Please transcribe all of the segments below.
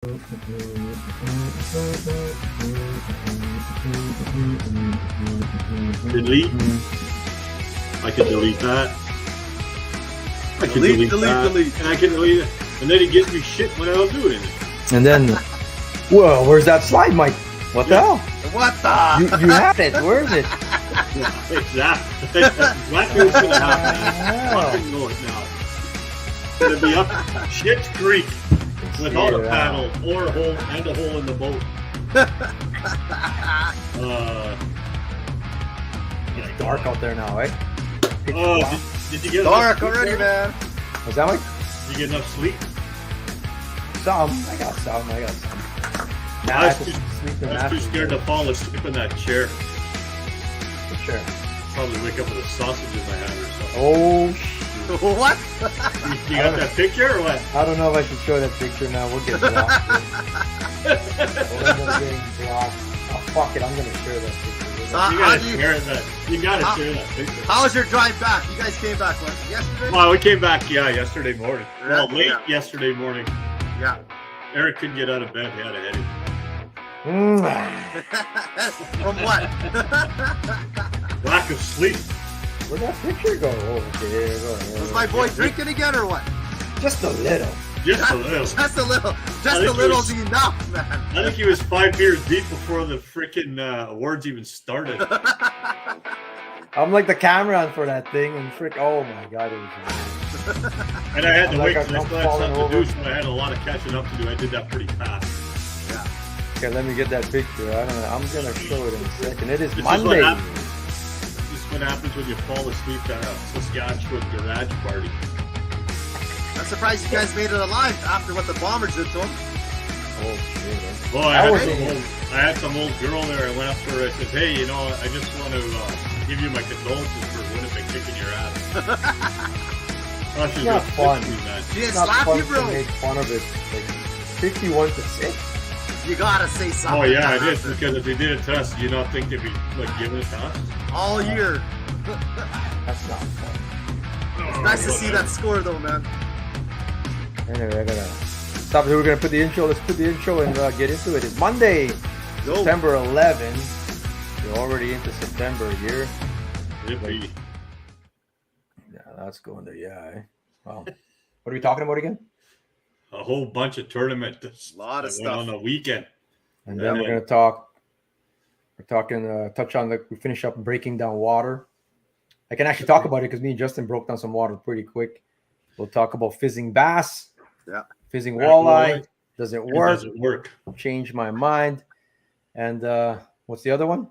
Delete. I can delete that. I can delete that. And I can delete it. And then he gives me shit when I don't do anything. And then, whoa, where's that slide, Mike? What the hell? What the? You had it. Where is it? Yeah, exactly. Exactly what's going to happen. I fucking know it now. It's going to be up Shit's Creek without a paddle or a hole and a hole in the boat. It's dark out there now, eh? Did you get Dark already, man. Was that Mike? Did you get enough sleep? Some. I got some. I was too scared to fall asleep in that chair. For sure. Probably wake up with a sausage in my hand or something. Oh, What? You got that picture or what? I don't know if I should show that picture now. We'll get blocked. We're getting blocked. Oh, fuck it. I'm going to share that picture. You gotta share that picture. How was your drive back? You guys came back what, yesterday? Well, we came back, yesterday morning. Yeah, Late yesterday morning. Yeah. Eric couldn't get out of bed. He had a headache. From what? Lack of sleep. Where'd that picture go? Oh, okay, here we go. Was my boy drinking again or what? Just a little. Just a little. Just a little. Just a little's enough, man. I think he was 5 beers deep before the freaking awards even started. I'm like the cameraman for that thing, and oh my god, it was amazing. And I had to wait like because I still had something to do, so I had a lot of catching up to do. I did that pretty fast. Yeah. Okay, let me get that picture. I don't know. I'm gonna show it in a second. It is This Monday. This is what happens when you fall asleep at a Saskatchewan garage party. I'm surprised you guys made it alive after what the Bombers did to him. Oh shit. Well, I had some old girl there. I went up to her. I said, "Hey, I just want to give you my condolences for Winnipeg kicking your ass." It's not fun. She It's didn't not slap fun you, bro. to make fun of it. Like 51-6. You gotta say something. Oh yeah, it is, because if they did it to us, do you not think they'd be like giving it to us? All year. That's not fun. It's nice to see that score, though, man. Anyway, I gotta stop. We're gonna put the intro. Let's put the intro and get into it. It's Monday, Go. September 11th. We're already into September here. Yippee. Yeah, that's going to eh? Wow. What are we talking about again? A whole bunch of tournaments. A lot of that stuff. went on the weekend. And then we're gonna talk. We're talking. Touch on we finish up breaking down water. I can actually talk about it because me and Justin broke down some water pretty quick. We'll talk about fizzing bass. Yeah. Fizzing walleye. Doesn't It work. doesn't work. Changed my mind. And what's the other one?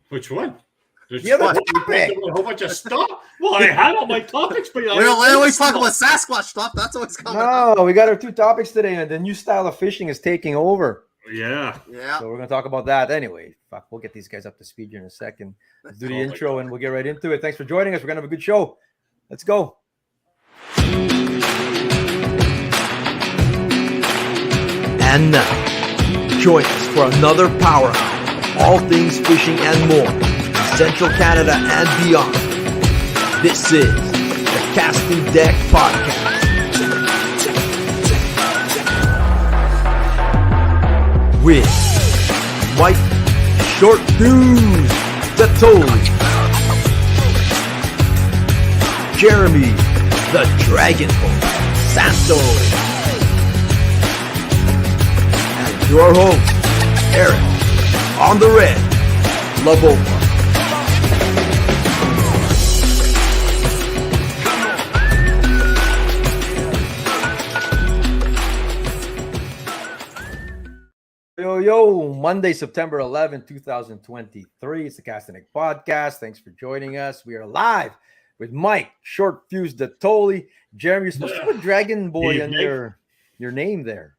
Which one? There's The other a topic. whole bunch of stuff. Well, I had all my topics, but We always talk about Sasquatch stuff. That's always coming up. No, we got our two topics today, and the new style of fishing is taking over. Yeah. Yeah. So we're gonna talk about that anyway. Fuck, we'll get these guys up to speed here in a second. Let's do the intro and we'll get right into it. Thanks for joining us. We're gonna have a good show. Let's go. And now, join us for another power hour, all things fishing and more, in Central Canada and beyond. This is the Casting Deck Podcast. With Mike Short Fuse Datoli, Jeremy the Dragon Boy Santos, and your host, Eric, on the red, Labova. Yo, Monday, September 11th, 2023. It's the Casting Deck Podcast. Thanks for joining us. We are live with Mike Short Fuse Datoli. Jeremy, you're supposed to put Dragon Boy on your name there.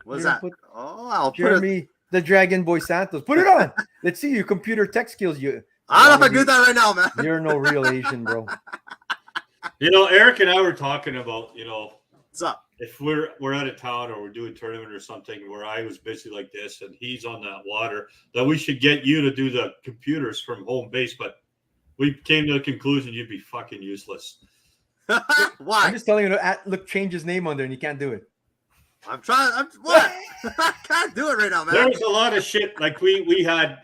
What's that? I'll Jeremy, the Dragon Boy Santos. Put it on. Let's see your computer tech skills. I don't know if I do that right now, man. You're no real Asian, bro. Eric and I were talking about, What's up? if we're out of town or we're doing a tournament or something where I was busy like this and he's on that water, that we should get you to do the computers from home base. But we came to the conclusion you'd be fucking useless. Why? I'm just telling you, look, change his name on there and you can't do it. I'm trying. What? I can't do it right now, man. There was a lot of shit. Like we had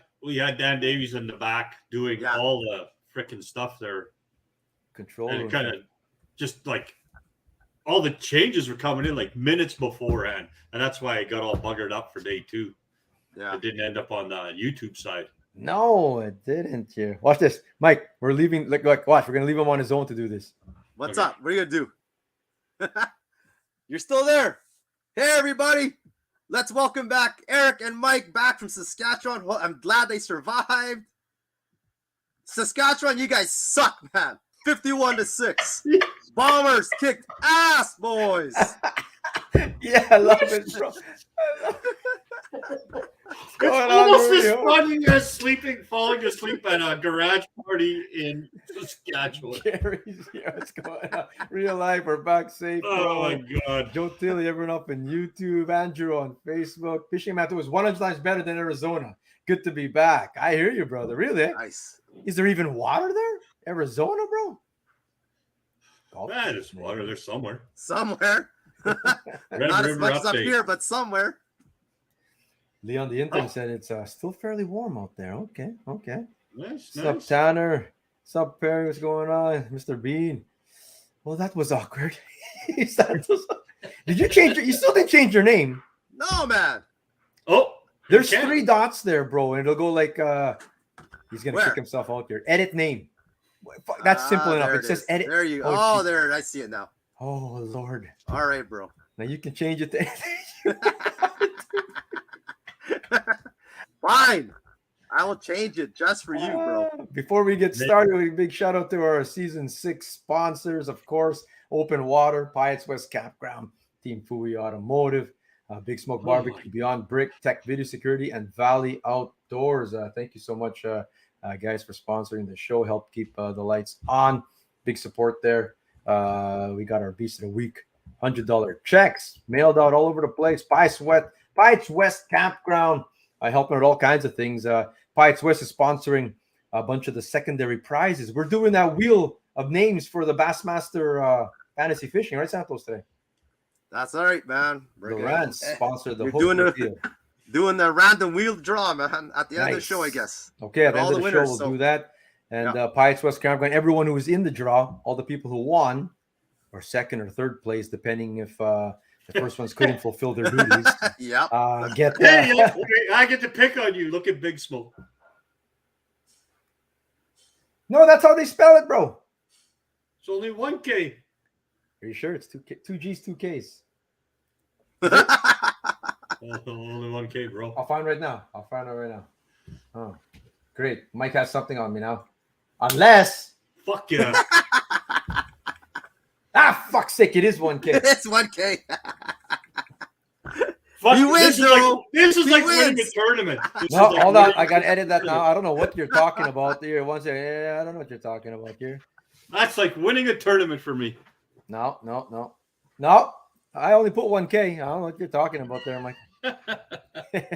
Dan Davies in the back doing all the freaking stuff there. Control And room. it kind of just like all the changes were coming in like minutes beforehand. And that's why it got all buggered up for day 2. Yeah. It didn't end up on the YouTube side. No, it didn't. Here, watch this, Mike. We're leaving. Like, watch. We're gonna leave him on his own to do this. What's Okay. up? What are you gonna do? You're still there. Hey, everybody. Let's welcome back Eric and Mike back from Saskatchewan. Well, I'm glad they survived. Saskatchewan, you guys suck, man. 51-6. Bombers kicked ass, boys. Yeah, I love it, bro. I love it. It's going on almost over as here? funny as falling asleep at a garage party in Saskatchewan. Gary's here. What's going on? Real life. We're back safe. Oh bro. my God. Joe Tilly, everyone up in YouTube. Andrew on Facebook. Fishing Matt was 100 times better than Arizona. Good to be back. I hear you, brother. Really? Nice. Is there even water there? Arizona, bro? Man, there's water there somewhere. Somewhere. Red Not as River much as up update. here, but somewhere. Leon the intern said it's still fairly warm out there. Okay. Nice, Sup, nice. Tanner? Sup, Perry? What's going on? Mr. Bean? Well, that was awkward. Did you change you still didn't change your name? No, man. Oh, There's you can. 3 dots there, bro, and it'll go like he's gonna Where? kick himself out here. Edit name. That's simple enough. There It says is. edit. There you go. Oh, Oh, geez. there. I see it now. Oh Lord. All right, bro. Now you can change it to Fine. I will change it just for you, bro. Before we get started, a big shout out to our season 6 sponsors, of course, Open Water, Pyatt's West Campground, Team Fui Automotive, Big Smoke Barbecue, Beyond Brick, Tech Video Security, and Valley Outdoors. Thank you so much, guys, for sponsoring the show. Help keep the lights on. Big support there. We got our Beast of the Week $100 checks mailed out all over the place. Pyatt's West Campground, helping with all kinds of things. Pyatt's West is sponsoring a bunch of the secondary prizes. We're doing that wheel of names for the Bassmaster Fantasy Fishing, right, Santos, today? That's all right, man. Lawrence sponsored the You're hook doing the random wheel draw, man, at the end of the Nice. show, I guess. Okay, at the All end of the the winners, show, we'll so- do that. And Pyatt's West Campground, everyone who was in the draw, all the people who won, or second or third place, depending if the first ones couldn't fulfill their duties, Yep. get Hey, that. I get to pick on you. Look at Big Smoke. No, that's how they spell it, bro. It's only 1K. Are you sure it's 2 G's, 2 Ks? Only 1K, bro. I'll find it right now. Oh, great. Mike has something on me now. Unless, Fuck yeah. fuck's sake, it is 1K. It's 1K. Fuck, He wins, this is like, though. this is He like winning a wins. tournament. This No, is like hold on. winning I a got to edit that now. tournament. I don't know what you're talking about here. One second. Yeah, I don't know what you're talking about here. That's like winning a tournament for me. No. I only put 1K. I don't know what you're talking about there, Mike.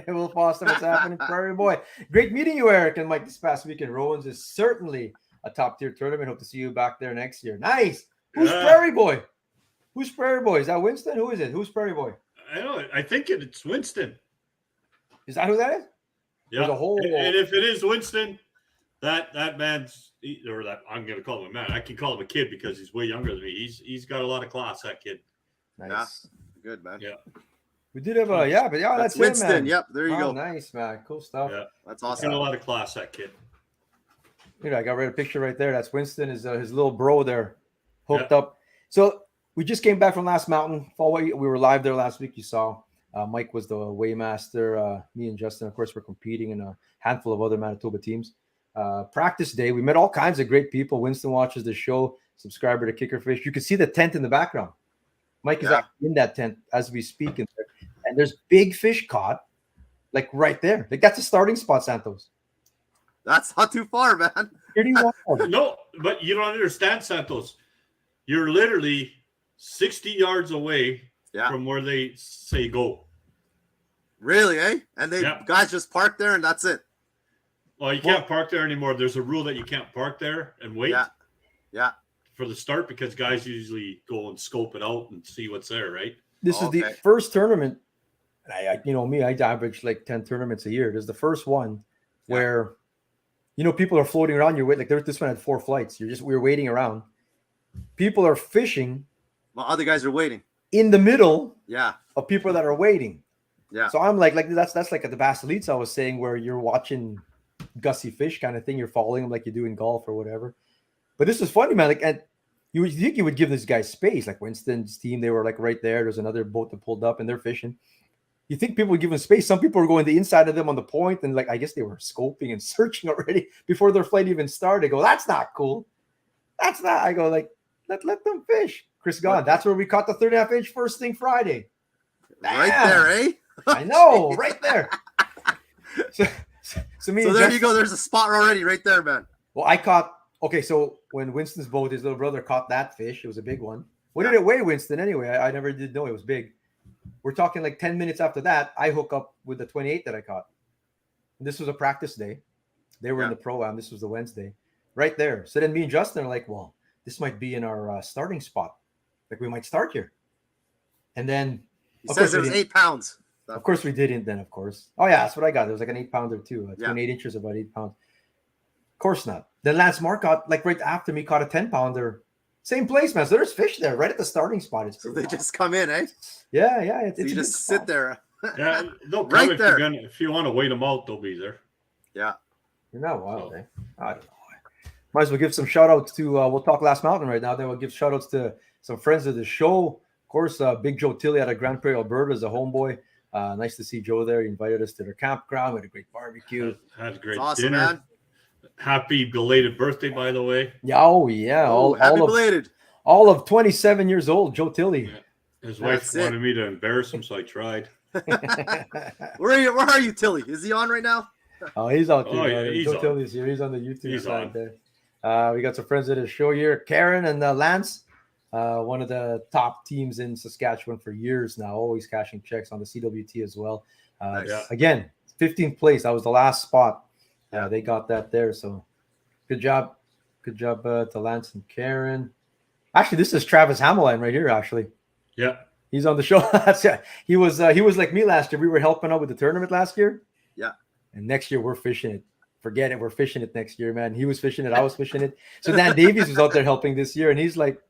Will Foster, what's happening, Prairie Boy? Great meeting you, Eric and Mike, this past week in Rowan's. Is certainly a top-tier tournament. Hope to see you back there next year. Nice. Who's Yeah. Prairie Boy? Who's Prairie Boy? Is that Winston? Who is it? Who's Prairie Boy? I know. I think it's Winston. Is that who that is? Yeah. There's a whole- And if it is Winston, that man's, or that I'm going to call him a man. I can call him a kid because he's way younger than me. He's got a lot of class. That kid. Nice. Good, man. Yeah. We did have that's That's it, Winston. man. Yep, there you Oh, go. nice, man. Cool stuff. Yeah. That's He's awesome. got a lot of class. That kid. Here, I got rid of a picture right there. That's Winston, his little bro there, hooked up. So we just came back from Last Mountain. We were live there last week. You saw Mike was the weighmaster. Me and Justin, of course, were competing in a handful of other Manitoba teams. Practice day, we met all kinds of great people. Winston watches the show, subscriber to Kickerfish. You can see the tent in the background. Mike is actually in that tent as we speak, and there's big fish caught, like right there. Like that's a starting spot, Santos. That's not too far, man. Pretty wild. No, but you don't understand, Santos. You're literally 60 yards away from where they say go. Really, eh? And they Yeah. guys just park there and that's it. Well, you can't park there anymore. There's a rule that you can't park there and wait Yeah. for the start because guys usually go and scope it out and see what's there, right? This is the Okay. first tournament. And I average like 10 tournaments a year. This is the first one where, people are floating around. You're waiting. Like this one had 4 flights. We were waiting around. People are fishing. Well, other guys are waiting. In the middle Yeah. of people that are waiting. Yeah. So I'm like that's like at the Bass Elites I was saying, where you're watching gussy fish kind of thing. You're following them like you do in golf or whatever. But this was funny, man. Like, and you would think you would give this guy space. Like Winston's team, they were like right there. There's another boat that pulled up and they're fishing. You think people would give them space. Some people were going the inside of them on the point, and like I guess they were scoping and searching already before their flight even started. I go, that's not cool. That's not. I go like, let them fish. Chris gone. That's where we caught the 3.5-inch first thing Friday. Right Damn. there, eh? I know, right there. So there you go. There's a spot already right there, man. Well, I caught. Okay, so when Winston's boat, his little brother caught that fish. It was a big one. What did it weigh, Winston? Anyway, I never did know it was big. We're talking like 10 minutes after that, I hook up with the 28 that I caught. And this was a practice day. They were in the pro-am. This was the Wednesday. Right there. So then me and Justin are like, well, this might be in our starting spot. Like we might start here. And then He says it was 8 pounds. Of course we didn't then, of course. Oh yeah, that's what I got. It was like an 8-pounder too. 28 Yeah. inches, about 8 pounds. Of course not. Then Lance Mark got, like right after me, caught a 10-pounder. Same place, man. So there's fish there right at the starting spot. It's So they just come in, eh? Yeah. So It's you a just good sit spot. there. Yeah, they'll come Right if there. if you want to wait them out, they'll be there. Yeah. You're not wild, eh? I don't know. Might as well give some shout outs to we'll talk Last Mountain right now. Then we'll give shout outs to some friends of the show. Of course, Big Joe Tilley out of Grand Prairie, Alberta is a homeboy. Nice to see Joe there. He invited us to their campground. We had a great barbecue. Had a great It's awesome, dinner. man. Happy belated birthday, by the way. Yeah, oh yeah. Happy belated. All of 27 years old, Joe Tilley. Yeah. His wife That's it. wanted me to embarrass him, so I tried. Where are you, Tilly? Is he on right now? Oh, he's out there. Oh, yeah, he's Joe on. Tilley's here. He's on the YouTube He's side on. there. We got some friends of the show here. Karen and Lance, one of the top teams in Saskatchewan for years now, always cashing checks on the CWT as well. Nice. Yeah. Again, 15th place. That was the last spot. Yeah. They got that there. So good job. Good job to Lance and Karen. Actually, this is Travis Hameline right here, actually. Yeah. He's on the show. He was like me last year. We were helping out with the tournament last year. Yeah. And next year we're fishing it. Forget it. We're fishing it next year, man. He was fishing it. I was fishing it. So Dan Davies was out there helping this year, and he's like,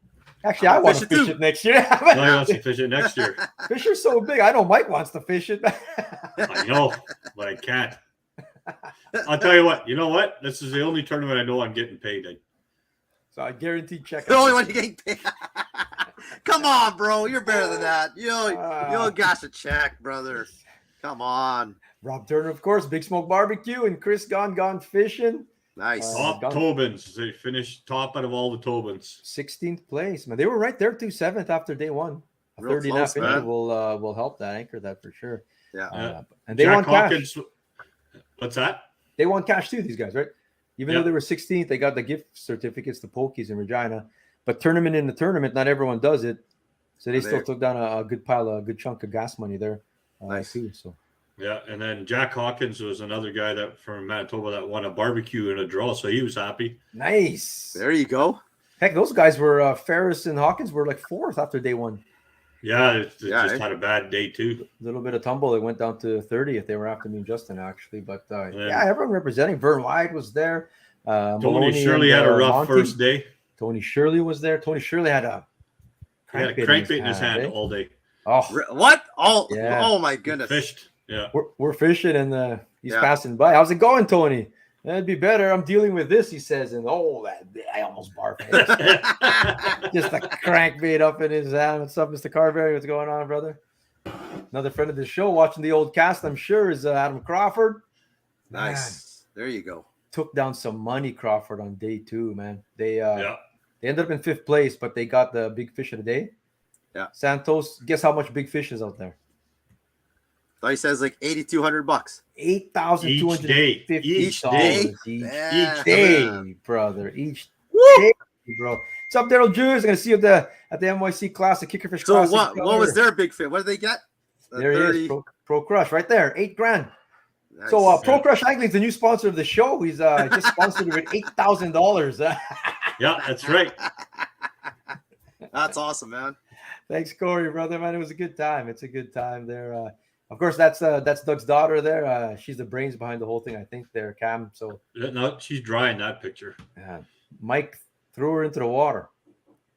actually, I want to fish it next year. Now he wants to fish it next year. Fish are so big. I know Mike wants to fish it. I know, but I can't. I'll tell you what. You know what? This is the only tournament I know I'm getting paid in. So I guarantee check. The only one you getting paid. Come on, bro. You're better than that. You'll got a check, brother. Come on. Rob Turner, of course, Big Smoke Barbecue, and Chris Gone Fishing. Nice. Top Gun- Tobins. They finished top out of all the Tobins. 16th place, man. They were right there too, 7th after day one. A Real 30.5 close, inch man. will help that, anchor that for sure. Yeah. And they Jack won cash. Hawkins. What's that? They won cash too, these guys, right? Even Yeah. though they were 16th, they got the gift certificates to Pokies in Regina. But tournament in the tournament, not everyone does it. So they There. still took down a good chunk of gas money there. Nice. Too. So Yeah, and then Jack Hawkins was another guy that from Manitoba that won a barbecue in a draw, so he was happy. nice. There you go. Heck, those guys were Ferris and Hawkins were like 4th after day one. Yeah, it Yeah, just eh? had a bad day too. A little bit of tumble. It went down to 30th. They were after me and Justin, actually. But Yeah. everyone representing. Vern White was there. Tony Maloney Shirley and, had a rough Monty. first day. Tony Shirley was there. Tony Shirley had a He had a crankbait crankbait in his hand eh? all day. Oh, What? Oh, Yeah. oh my goodness. Fished. Yeah. we're fishing and he's Yeah. passing by. How's it going, Tony? It'd be better. I'm dealing with this, he says. And I almost barfed. Just a crankbait up in his hand. What's up, Mr. Carberry? What's going on, brother? Another friend of the show watching the old cast, I'm sure, is Adam Crawford. Nice. There you go. Took down some money, Crawford, on day 2, man. They Yeah. They ended up in 5th place, but they got the big fish of the day. Yeah. Santos, guess how much big fish is out there? So he says like $8,200. $8,250 Each day. Yeah. Each day, brother. Each Woo! day, bro. What's up, Daryl Jews? Gonna see you at the NYC Classic, Kickerfish So Classic. what was their big fit? What did they get? There he is, Pro Crush, right there, $8,000. Nice. So Pro Crush Angling is the new sponsor of the show. He's just sponsored with $8,000. Yeah, that's right. That's awesome, man. Thanks, Corey, brother, man. It was a good time. It's a good time there. Of course, that's Doug's daughter there. She's the brains behind the whole thing, I think, there, Cam. So No, she's dry in that picture. Mike threw her into the water.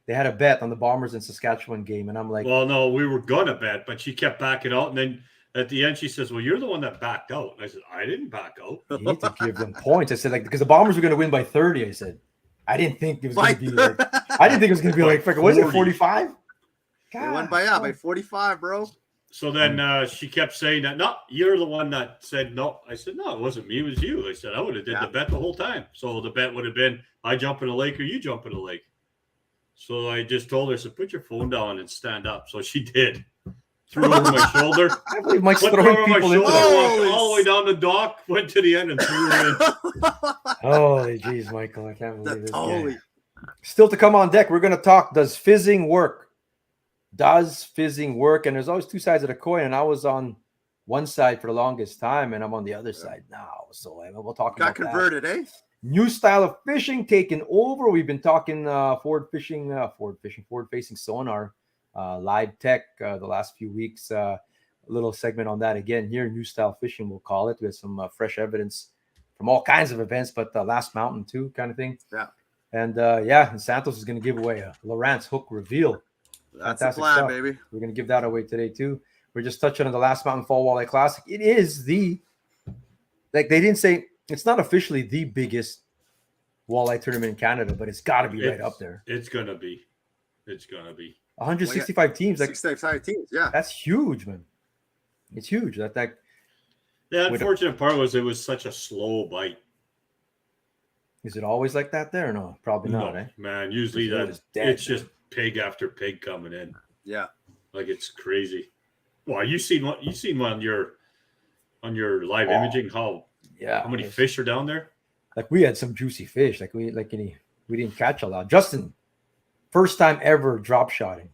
They had a bet on the Bombers in Saskatchewan game, and I'm like, well, no, we were gonna bet, but she kept backing out, and then at the end she says, "Well, you're the one that backed out." And I said, "I didn't back out." you need to give them points. I said, like, because the Bombers were going to win by 30. I said, I didn't think it was going to be like, I didn't think it was going to be like, freaking, was it 45? They won by 45, bro. So then she kept saying that, no, you're the one that said no. I said, no, it wasn't me, it was you. I said, I would have did the bet the whole time. So the bet would have been, I jump in the lake or you jump in the lake. So I just told her, I said, put your phone down and stand up. So she did. Threw over my shoulder. I believe Mike's throwing people in. Walked all the way down the dock, went to the end and threw her in. Holy jeez, Michael, I can't believe this. Totally. Still to come on deck, we're going to talk, does fizzing work? Does fizzing work? And there's always two sides of the coin, and I was on one side for the longest time, and I'm on the other side now. So we'll talk about Got converted, eh? New style of fishing taken over. We've been talking forward-facing sonar, live tech the last few weeks. A little segment on that again here. New style fishing, we'll call it. We have some fresh evidence from all kinds of events, but Last Mountain too, kind of thing. Yeah. And and Santos is going to give away a Lowrance hook reveal. That's Fantastic the plan, stuff. baby. We're going to give that away today too. We're just touching on the Last Mountain Fall Walleye Classic. It is they didn't say it's not officially the biggest walleye tournament in Canada, but it's got to be right up there. It's going to be. It's going to be. 165 teams. 65 teams, yeah. That's huge, man. It's huge. The unfortunate part was it was such a slow bite. Is it always like that there? No, probably not, eh? Man, usually it's just pig after pig coming in. Yeah. Like it's crazy. Well, you seen one on your live imaging how many fish are down there? Like we had some juicy fish. We didn't catch a lot. Justin, first time ever drop shotting.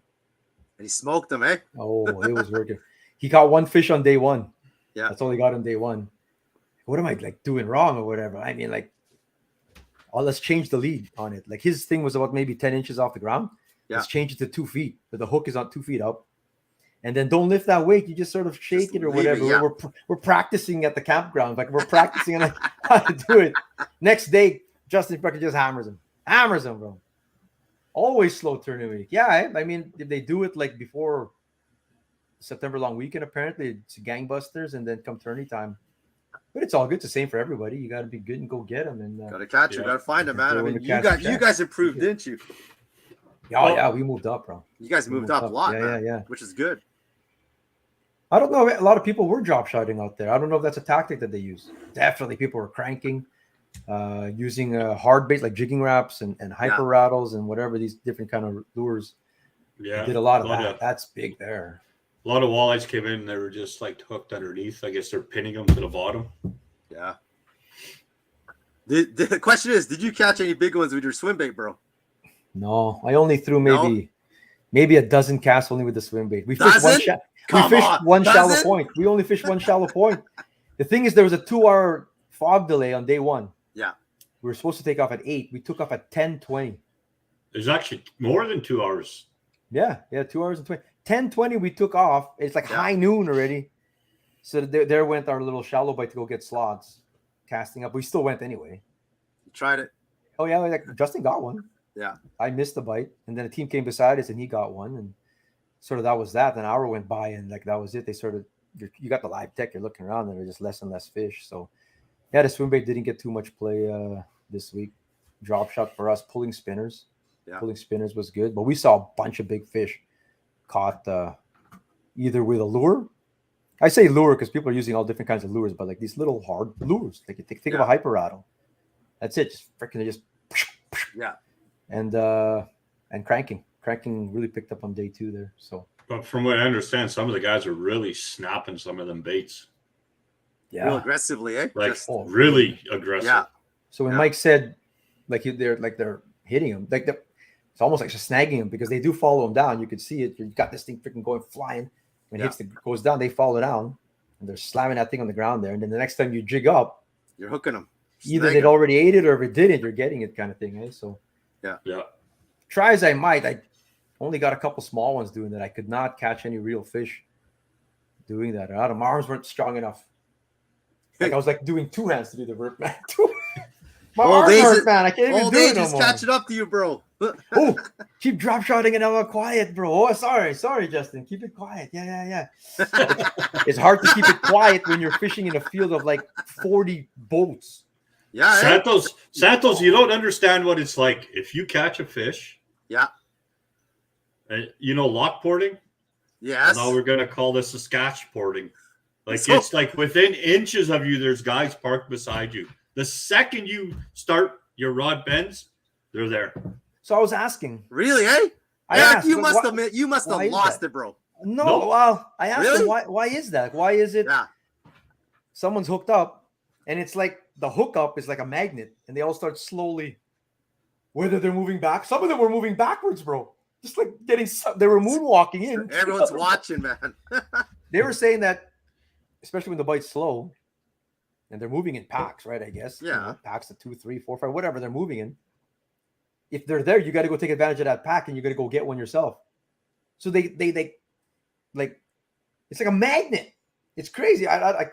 And he smoked them, eh? Oh, it was working. He caught one fish on day one. Yeah. That's all he got on day one. What am I doing wrong or whatever? I mean, let's change the lead on it. His thing was about maybe 10 inches off the ground. Yeah. Let's change it to 2 feet. But the hook is on 2 feet up. And then don't lift that weight. You just sort of shake it or whatever. Yeah. We're practicing at the campground. We're practicing on how to do it. Next day, Justin fucking just hammers him, bro. Always slow tournament week. Yeah, I mean, if they do it before September long weekend, apparently it's gangbusters, and then come tourney time. But it's all good. It's the same for everybody. You got to be good and go get them. And got to catch them. Got to find them, man. I mean, you guys improved, didn't you? Yeah, we moved up, bro. You guys moved up a lot, man. Yeah. Which is good. I don't know. A lot of people were drop shotting out there. I don't know if that's a tactic that they use. Definitely, people were cranking, using hard bait like jigging wraps and hyper rattles and whatever these different kind of lures. Yeah, they did a lot of that. That's big there. A lot of walleyes came in and they were just hooked underneath. I guess they're pinning them to the bottom. Yeah. The question is, did you catch any big ones with your swim bait, bro? No, I only threw maybe a dozen casts only with the swim bait. We fished one shallow point. We only fished one shallow point. The thing is, there was a 2-hour fog delay on day one. Yeah. We were supposed to take off at 8. We took off at 10:20. There's actually more than 2 hours. Yeah, 2 hours and 20. 10:20 we took off. It's high noon already. So there went our little shallow bite to go get slots, casting up. We still went anyway. You tried it. Oh yeah, Justin got one. Yeah. I missed the bite, and then a team came beside us and he got one, and sort of that was that. Then an hour went by and that was it. They sort of you got the live tech, you're looking around and there's just less and less fish. So yeah, the swim bait didn't get too much play this week. Drop shot for us, pulling spinners. Yeah. Pulling spinners was good, but we saw a bunch of big fish caught either with a lure. I say lure because people are using all different kinds of lures, but these little hard lures. Think of a hyper rattle. That's it. Just freaking and cranking really picked up on day 2 there. So, but from what I understand, some of the guys are really snapping some of them baits. Yeah, real aggressively, eh? Really aggressive. Yeah. So when Mike said they're hitting them, it's almost like just snagging them because they do follow them down. You could see it. You got this thing freaking going flying. When it goes down, they follow down and they're slamming that thing on the ground there. And then the next time you jig up, you're hooking them. Either they'd already ate it or if it didn't, you're getting it kind of thing, eh? So yeah. Try as I might, Only got a couple small ones doing that. I could not catch any real fish doing that. My arms weren't strong enough. Like I was like doing two hands to do the rip, man. My arms hurt, man. I can't even do it no more. Catching up to you, bro. Oh, keep drop shotting and I'm quiet, bro. Oh, sorry, Justin. Keep it quiet. Yeah. It's hard to keep it quiet when you're fishing in a field of like 40 boats. Yeah. Santos, you don't understand what it's like if you catch a fish. Yeah. You know lockporting? Yes. Now we're gonna call this a scotch porting. Like it's like within inches of you, there's guys parked beside you. The second you start your rod bends, they're there. So I was asking. Really, eh? You must have lost it, bro. No, well, I asked him why is that? Why is it someone's hooked up and it's like the hookup is like a magnet and they all start slowly, whether they're moving back. Some of them were moving backwards, bro. Just like they were moonwalking in. Everyone's watching, man. They were saying that, especially when the bite's slow, and they're moving in packs, right? I guess. Yeah. You know, packs of 2, 3, 4, 5, whatever they're moving in. If they're there, you got to go take advantage of that pack, and you got to go get one yourself. So they like, it's like a magnet. It's crazy. I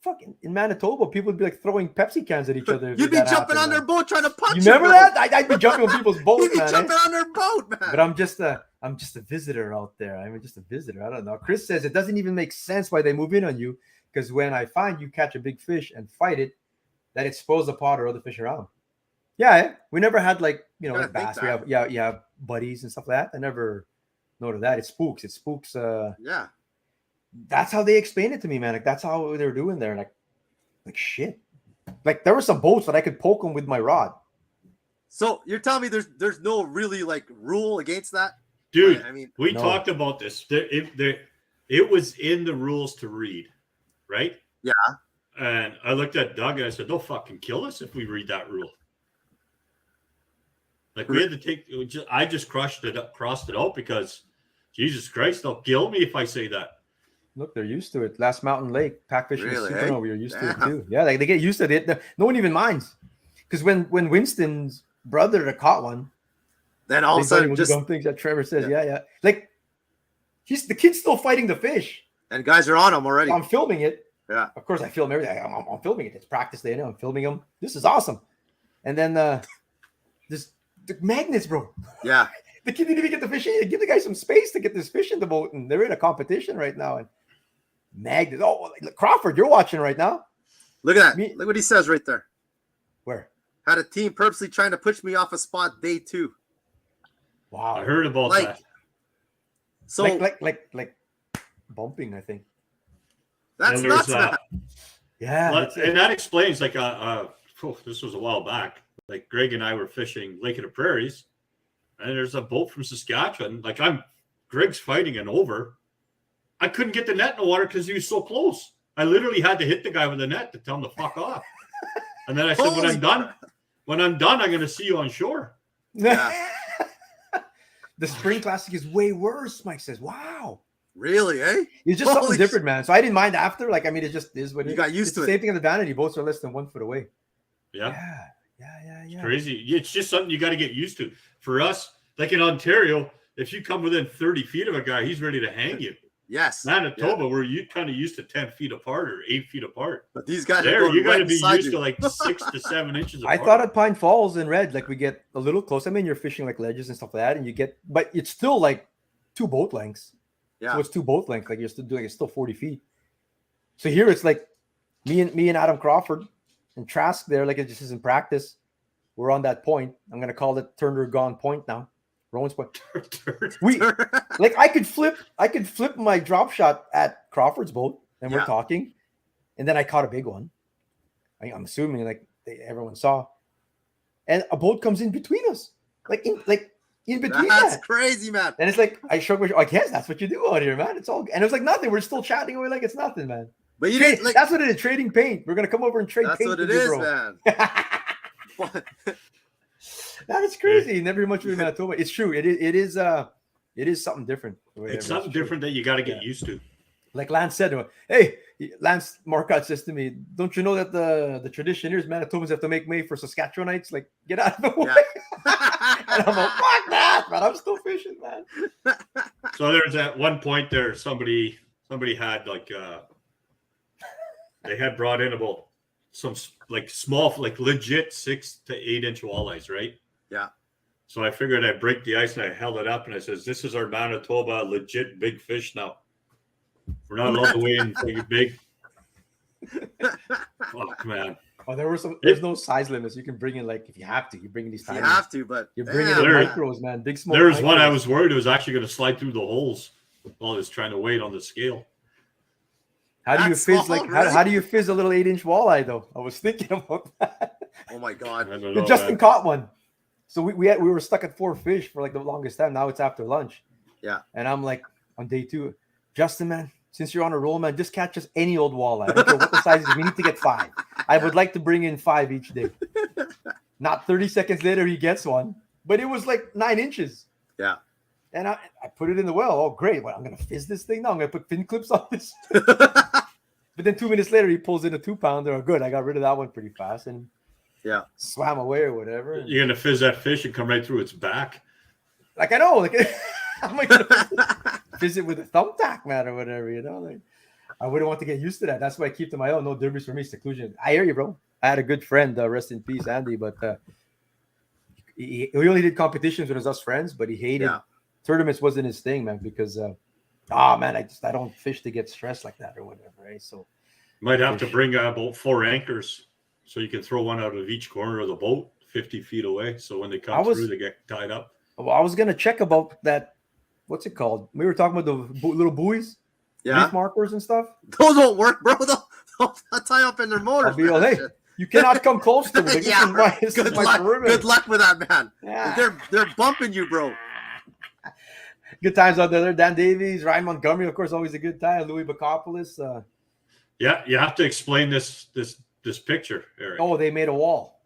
fucking in Manitoba, people would be like throwing Pepsi cans at each other. You'd be jumping on their boat trying to punch. You remember that? I'd be jumping on people's boats, You'd be man. jumping on their boat, man. But I'm just a visitor out there. I'm just a visitor. I don't know. Chris says it doesn't even make sense why they move in on you, because when I find you catch a big fish and fight it, that it spoils the pot or other fish around. Yeah, we never had like like bass. We have you have buddies and stuff like that. I never noted that. It spooks. Yeah. That's how they explained it to me, man. Like that's how they were doing there. Like shit. Like there were some boats that I could poke them with my rod. So you're telling me there's no really like rule against that? Dude, I mean, we talked about this. It was in the rules to read, right? Yeah. And I looked at Doug and I said, "They'll fucking kill us if we read that rule." Like we had to take. I just crossed it out because, Jesus Christ, they'll kill me if I say that. Look, they're used to it. Last Mountain Lake, pack fishing Really, is super. You're used to it too. Yeah, like they get used to it. No one even minds, because when Winston's brother caught one, then all of a sudden just things that Trevor says, yeah, like the kid's still fighting the fish, and guys are on him already. I'm filming it. Yeah, of course I film everything. I'm filming it. It's practice day now. I'm filming them. This is awesome. And then the magnets, bro. Yeah, the kid didn't even get the fish in. Give the guy some space to get this fish in the boat, and they're in a competition right now. And magnets. Oh, Crawford, you're watching right now. Look at that. Look what he says right there. Where? Had a team purposely trying to push me off a spot day 2. Wow, I heard about that. So like bumping, I think. That's nuts, man. Yeah, and that explains this was a while back. Like Greg and I were fishing Lake of the Prairies, and there's a boat from Saskatchewan. Like Greg's fighting an over. I couldn't get the net in the water because he was so close. I literally had to hit the guy with the net to tell him to fuck off. And then I said, when I'm done, I'm going to see you on shore. Yeah. The Spring Classic is way worse, Mike says. Wow. Really, eh? It's just something different, man. So I didn't mind after. Like, I mean, it just is what you got used to. The same thing on the vanity. Boats are less than 1 foot away. Yeah. It's crazy. It's just something you got to get used to. For us, like in Ontario, if you come within 30 feet of a guy, he's ready to hang you. Yes. Manitoba, where you kind of used to 10 feet apart or 8 feet apart. But these guys you got to be used to like 6 to 7 inches apart. I thought at Pine Falls in Red, like we get a little close. I mean, you're fishing like ledges and stuff like that, and you get, but it's still like 2 boat lengths. Yeah. So it's 2 boat lengths. Like you're still doing, it's still 40 feet. So here it's like me and Adam Crawford and Trask there, like it just is in practice. We're on that point. I'm gonna call it Turner Gone Point now. Rowan's Point. We like I could flip my drop shot at Crawford's boat, and we're talking, and then I caught a big one. I'm assuming like everyone saw, and a boat comes in between us, like in between. That's crazy, man. And it's like I shook my I guess that's what you do out here, man. It's all and it was like nothing. We're still chatting away like it's nothing, man. But you didn't, that's what it is. Trading paint. We're gonna come over and trade. That's paint what it with is, you, man. That is crazy. Never much in Manitoba. It's true. It is something different. It's something different that you got to get used to. Like Lance said, hey, Lance Marcotte says to me, don't you know that the tradition here is Manitobans have to make May for Saskatchewanites? Like, get out of the way. I'm like, fuck that, man. I'm still fishing, man. So there's at one point there, somebody had like they had brought in about some like small, like legit 6 to 8 inch walleyes, right? Yeah. So I figured I'd break the ice, and I held it up and I says, "This is our Manitoba legit big fish now. We're not allowed to weigh in big." Fuck, man. Oh, there's no size limits. You can bring in, like, if you have to, you bring in these You tiny. have to, but You're bringing in micros, man. Big small. There was one I micros. was worried it was actually going to slide through the holes while I was trying to weigh it on the scale. How do you That's fizz small, like really? how do you fizz a little 8-inch walleye though? I was thinking about that. oh my god. I don't know. Justin Man. caught one. So we were stuck at 4 fish for like the longest time. Now it's after lunch. Yeah. And I'm like on day 2, Justin, man, since you're on a roll, man, just catch us any old walleye. I don't care what the size is. We need to get 5. I would like to bring in 5 each day. Not 30 seconds later, he gets one, but it was like 9 inches. Yeah. And I put it in the well. Oh, great. Well, I'm going to fizz this thing now. I'm going to put fin clips on this. But then 2 minutes later, he pulls in a 2-pounder. Oh, good. I got rid of that one pretty fast and swam away or whatever. You're going to fizz that fish and come right through its back. Like, I know. Like, I'm like, fizz it with a thumbtack, man, or whatever, you know? Like, I wouldn't want to get used to that. That's why I keep to my own. No derbies for me. Seclusion. I hear you, bro. I had a good friend, rest in peace, Andy, but he only did competitions when it was us friends, but he hated tournaments. Wasn't his thing, man, because man, I don't fish to get stressed like that or whatever, right? So might have to bring about 4 anchors so you can throw one out of each corner of the boat 50 feet away, so when they come through they get tied up. Well, I was gonna check about that. What's it called? We were talking about the little buoys, reef markers and stuff. Those won't work, bro. They'll tie up in their motors. I'll be all, hey, you cannot come close to me. Like, Good luck with that, man. Yeah. They're bumping you, bro. Good times out there. Dan Davies, Ryan Montgomery, of course, always a good time. Louis Bacopoulos. Yeah, you have to explain this picture, Eric. Oh, they made a wall.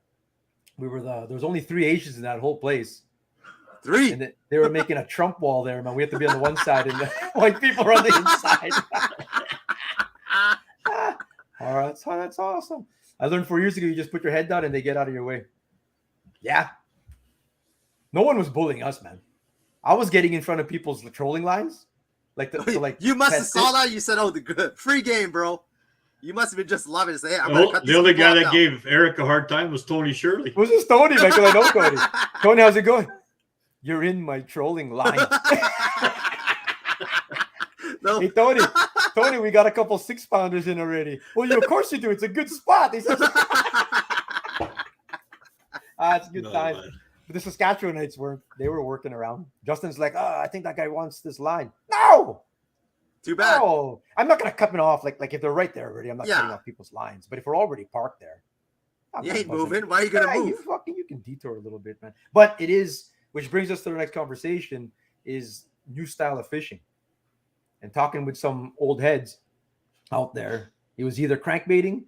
There was only 3 Asians in that whole place. 3. And they were making a Trump wall there, man. We have to be on the one side and the white people are on the inside. All right, that's awesome. I learned 4 years ago, you just put your head down and they get out of your way. Yeah. No one was bullying us, man. I was getting in front of people's trolling lines. You must have saw that. You said, "Oh, the good free game, bro." You must have been just loving it. Say, hey, the only guy that gave Eric a hard time was Tony Shirley. Was this Tony? Because I know Tony. Tony, how's it going? You're in my trolling line. No. Hey, Tony, we got a couple 6-pounders in already. Well, of course you do. It's a good spot. He says, it's a good time. Man. But the Saskatchewanites were working around. Justin's like, I think that guy wants this line. No! Too bad. No, I'm not going to cut them off. Like if they're right there already, I'm not cutting off people's lines. But if we're already parked there, you ain't moving. Why are you going to move? You can detour a little bit, man. But it is, which brings us to the next conversation, is new style of fishing. And talking with some old heads out there, it was either crankbaiting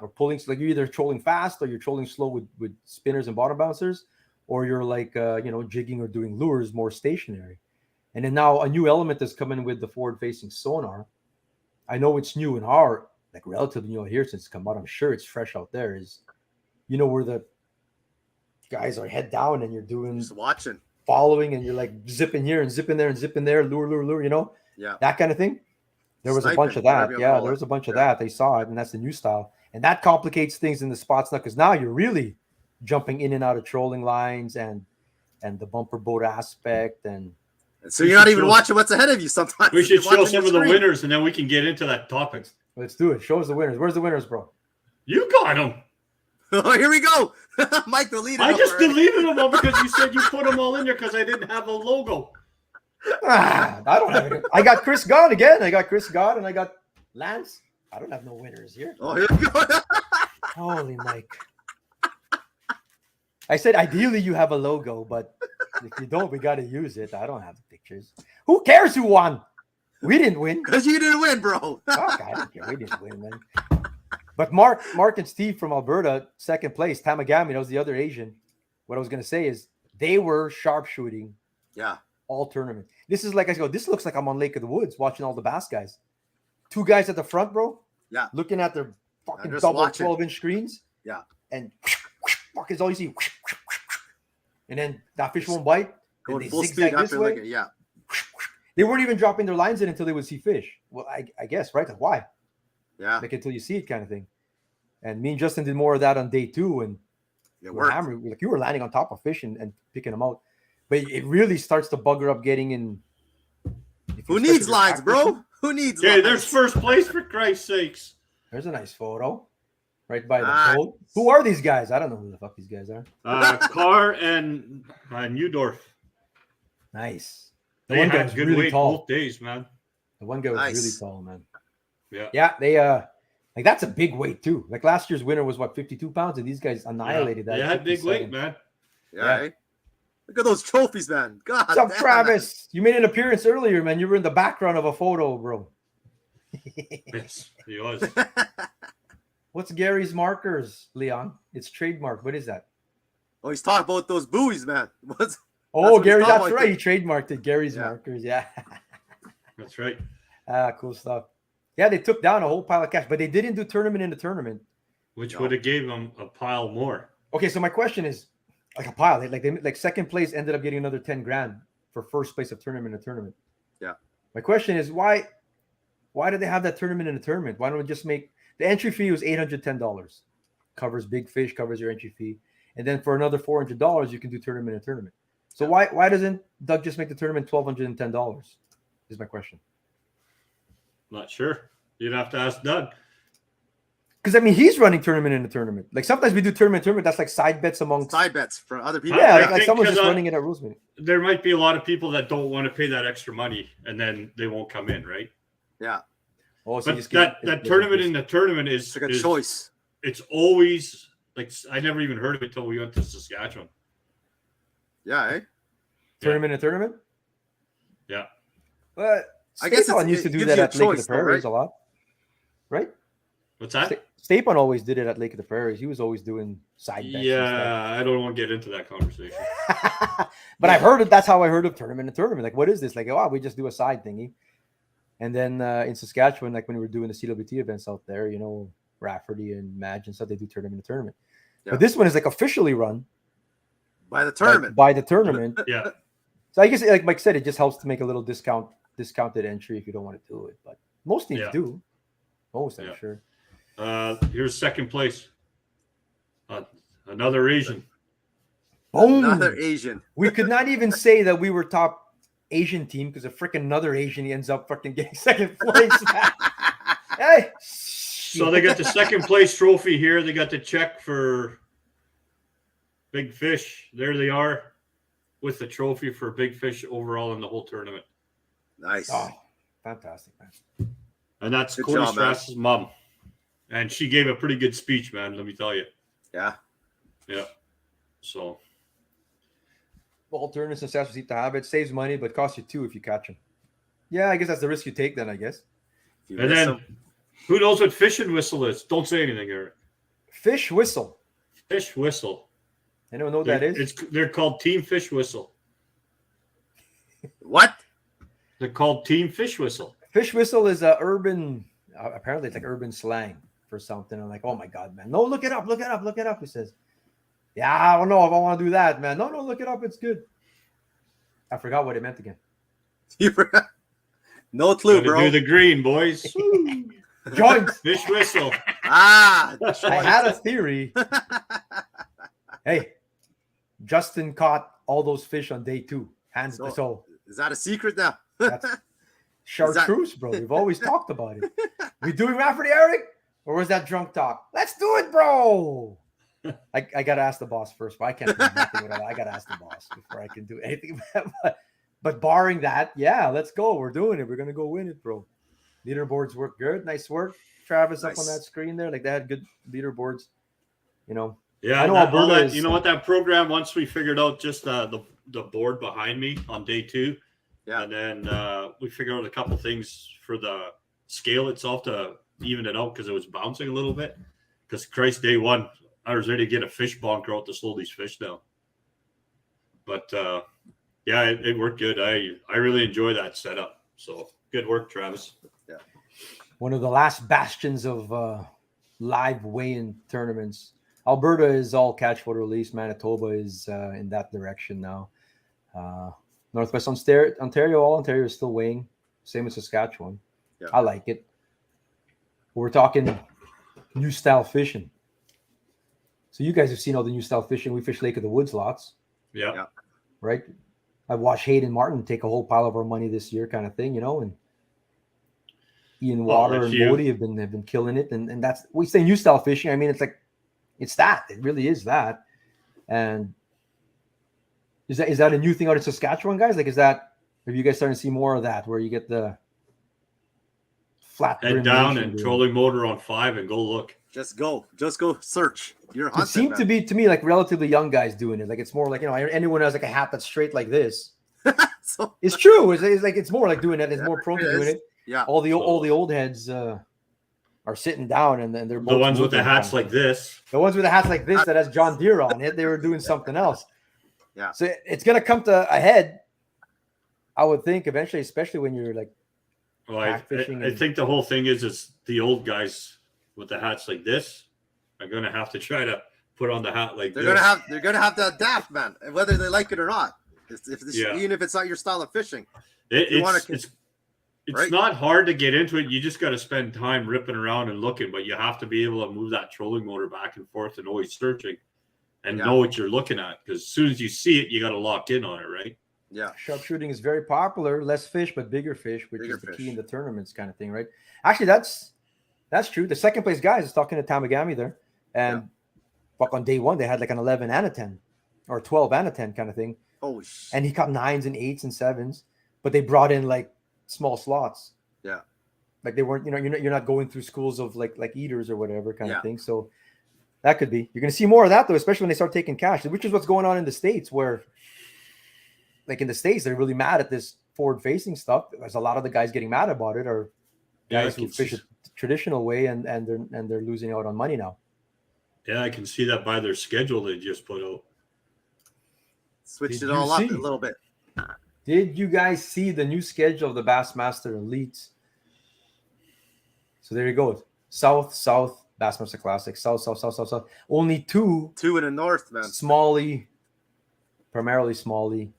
or pulling. Like you're either trolling fast or you're trolling slow with spinners and bottom bouncers, or you're like, jigging or doing lures more stationary. And then now a new element that's coming with the forward-facing sonar. I know it's new and hard, like relatively new here since it's come out. I'm sure it's fresh out there. Is, where the guys are head down and you're doing just watching, following, and you're like zipping here and zipping there and zipping there, lure, that kind of thing. There was a bunch of that. Yeah, there was a bunch of that. They saw it, and that's the new style. And that complicates things in the spots now, because now you're really jumping in and out of trolling lines and the bumper boat aspect. And so you're not even watching what's ahead of you sometimes. We should show some of the winners, and then we can get into that topic. Let's do it. Show us the winners. Where's the winners, bro? You got them. Oh, here we go. Mike deleted them. I just deleted them all because you said you put them all in there because I didn't have a logo. I don't have it. I got Chris Gott again. I got Chris Gott and I got Lance. I don't have no winners here. Oh, here we go. Holy Mike. I said ideally you have a logo, but if you don't, we got to use it. I don't have the pictures. Who cares who won? We didn't win. Because you didn't win, bro. Fuck, I don't care. We didn't win, man. But Mark and Steve from Alberta, second place. Tamagami, that was the other Asian. What I was going to say is they were sharpshooting. Yeah. All tournament. This is like, I go, this looks like I'm on Lake of the Woods watching all the bass guys. 2 guys at the front, bro. Yeah. Looking at their fucking double 12-inch screens. Yeah. And fuck is all you see. and then that fish won't bite. Going they full zigzag speed this after way. like yeah. They weren't even dropping their lines in until they would see fish. Well, I guess, right? Like, why? Yeah. Like until you see it, kind of thing. And me and Justin did more of that on day 2, and It we're worked. hammering. Like you were landing on top of fish and picking them out. But it really starts to bugger up getting in. Who needs lines, bro? Who needs Okay, lines? there's first place for Christ's sakes. There's a nice photo. Right by the Nice. boat. Who are these guys? I don't know who the fuck these guys are. Carr and Newdorf. Nice. The They one guy had was good really weight tall. both days, man. The one guy was Nice. really tall, man. Yeah. Yeah, they like that's a big weight too. Like last year's winner was what, 52 pounds, and these guys annihilated that. They at had big 57. weight, man. Yeah. Eh? Look at those trophies, man. God. What's up, damn, Travis? You made an appearance earlier, man. You were in the background of a photo, bro. Yes, he was. What's Gary's markers, Leon? It's trademark. What is that? Oh, he's talking about those buoys, man. What's Oh, what he's Gary, talking that's about. right. He trademarked it. Gary's Yeah. markers. Yeah. That's right. Cool stuff. Yeah, they took down a whole pile of cash, but they didn't do tournament in the tournament. Which No. would have gave them a pile more. Okay, so my question is, like a pile, they second place ended up getting another 10 grand for first place of tournament in a tournament. Yeah. My question is, why did they have that tournament in a tournament? Why don't we just make the entry fee was $810, covers big fish, covers your entry fee, and then for another $400 you can do tournament in a tournament. So why doesn't Doug just make the tournament $1,210? Is my question. Not sure. You'd have to ask Doug. Because I mean, he's running tournament in a tournament. Like sometimes we do tournament. That's like side bets amongst. side bets for other people? Yeah, I like think someone's just 'cause, running it at rules meeting. There might be a lot of people that don't want to pay that extra money, and then they won't come in, right? Yeah. Oh, so you But just give- that tournament in the tournament is It's like a choice. It's always like I never even heard of it until we went to Saskatchewan. Yeah, eh? tournament in a tournament. Yeah. But I guess Stapon it used to do gives that you a at Lake of choice, the though, Prairies right? a lot, right? What's that? Stapon always did it at Lake of the Prairies. He was always doing side bets. and Yeah, I don't want to get into that conversation. stuff. But I've heard it. That's how I heard of tournament in tournament. Like, what is this? Like, oh, we just do a side thingy. And then in Saskatchewan, like when we were doing the CWT events out there, you know, Rafferty and Madge and stuff, they do tournament in tournament. Yeah. But this one is like officially run By the tournament. by the tournament. Yeah. So I guess, like Mike said, it just helps to make a little discounted entry if you don't want to do it. But most teams Yeah. do. Most, I'm Yeah. sure. Here's second place. Another Asian. Boom. Another Asian. We could not even say that we were top Asian team because a freaking another Asian ends up freaking getting second place. Hey. So they got the second place trophy here. They got the check for Big Fish. There they are with the trophy for Big Fish overall in the whole tournament. Nice. Oh, fantastic, man. And that's Good Cody job, man. Strass's mom. And she gave a pretty good speech, man, let me tell you. Yeah. Yeah. So, All tournaments and stats seem to have it. Saves money, but costs you $2 if you catch them. Yeah, I guess that's the risk you take then, I guess. If you and miss then them- who knows what fishing whistle is? Don't say anything, Eric. Fish whistle. Fish whistle. Anyone know what that is? They're called Team Fish Whistle. what? They're called Team Fish Whistle. Fish whistle is a urban, apparently it's like urban slang for something. I'm like, oh my God, man. No, look it up. He says, yeah, I don't know if I want to do that, man. No, look it up. It's good. I forgot what it meant again. You forgot. No clue, Gotta bro. do the green, boys. Joint. Fish Whistle. Ah. I had a theory. Hey, Justin caught all those fish on day 2. So Is that a secret now? that's chartreuse, bro. We've always talked about it. We doing Rafferty, Eric? Or was that drunk talk? Let's do it, bro. I got to ask the boss first, but I can't do nothing with that. I got to ask the boss before I can do anything. But barring that, yeah, let's go. We're doing it. We're going to go win it, bro. Leaderboards work good. Nice work. Travis up on Nice. that screen there. Like, they had good leaderboards. You know, Yeah, I know that, all Alberta that, is- you know what, that program, once we figured out just the board behind me on day 2, Yeah. and then we figured out a couple things for the scale itself to even it out because it was bouncing a little bit. Because Christ, day 1, I was ready to get a fish bonker out to slow these fish down. But yeah, it worked good. I really enjoy that setup. So good work, Travis. one of the last bastions of live weigh-in tournaments. Alberta is all catch photo release. Manitoba is in that direction now. Northwest Ontario, all Ontario is still weighing. Same as Saskatchewan. Yeah. I like it. We're talking new style fishing. So you guys have seen all the new style fishing. We fish Lake of the Woods lots. Yeah. Right? I've watched Hayden Martin take a whole pile of our money this year, kind of thing, you know, and Ian Water and Bodie have been killing it. And that's, we say new style fishing. I mean, it's like, it's that. It really is that. And is that a new thing out in Saskatchewan, guys? Like, have you guys starting to see more of that, where you get the flat head down and trolling motor on 5 and go look. Just go search. You're hunting. It seemed to be, to me, like relatively young guys doing it. Like, it's more like, you know, anyone has like a hat that's straight like this. So, it's true. It's like, it's more like doing it. It's more prone to doing it. Yeah. All the old heads are sitting down, and then they're the ones with the hats like this. The ones with the hats like this that has John Deere on it. They were doing something else. Yeah. So it's gonna come to a head, I would think, eventually, especially when you're like. Well, I think the whole thing is the old guys with the hats like this are going to have to try to put on the hat like they're this. They're gonna have to adapt, man, whether they like it or not. Even if it's not your style of fishing. It's not hard to get into it. You just got to spend time ripping around and looking, but you have to be able to move that trolling motor back and forth and always searching and know what you're looking at. Because as soon as you see it, you got to lock in on it, right? Yeah. Sharpshooting is very popular. Less fish, but bigger fish, which is the key in the tournaments kind of thing, right? Actually, that's true. The second place guys is talking to Tamagami there. And fuck, on day one, they had like an 11 and a 10 or 12 and a 10 kind of thing. Holy shit. And he caught 9s and 8s and 7s, but they brought in like small slots. Yeah. Like they weren't, you know, you're not going through schools of like eaters or whatever kind of thing. So that could be. You're going to see more of that though, especially when they start taking cash, which is what's going on in the States, where like in the States, they're really mad at this forward facing stuff. There's a lot of the guys getting mad about it are guys who fish a traditional way and they're losing out on money now. Yeah, I can see that by their schedule they just put out. Switched it all up a little bit. Did you guys see the new schedule of the Bassmaster Elites? So there you go. South, Bassmaster Classic. South. Only two in the north, man. Primarily Smalley,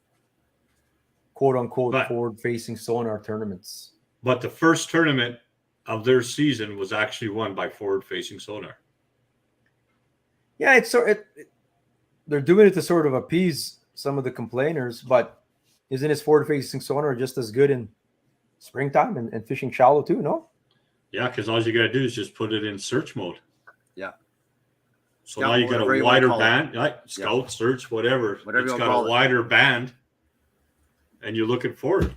quote-unquote forward-facing sonar tournaments. But the first tournament of their season was actually won by forward-facing sonar. Yeah, they're doing it to sort of appease some of the complainers, but isn't his forward-facing sonar just as good in springtime and fishing shallow too, no? Yeah, because all you got to do is just put it in search mode. Yeah. So now you got a wider band, scout, search, whatever. It's got a wider band, and you're looking for it.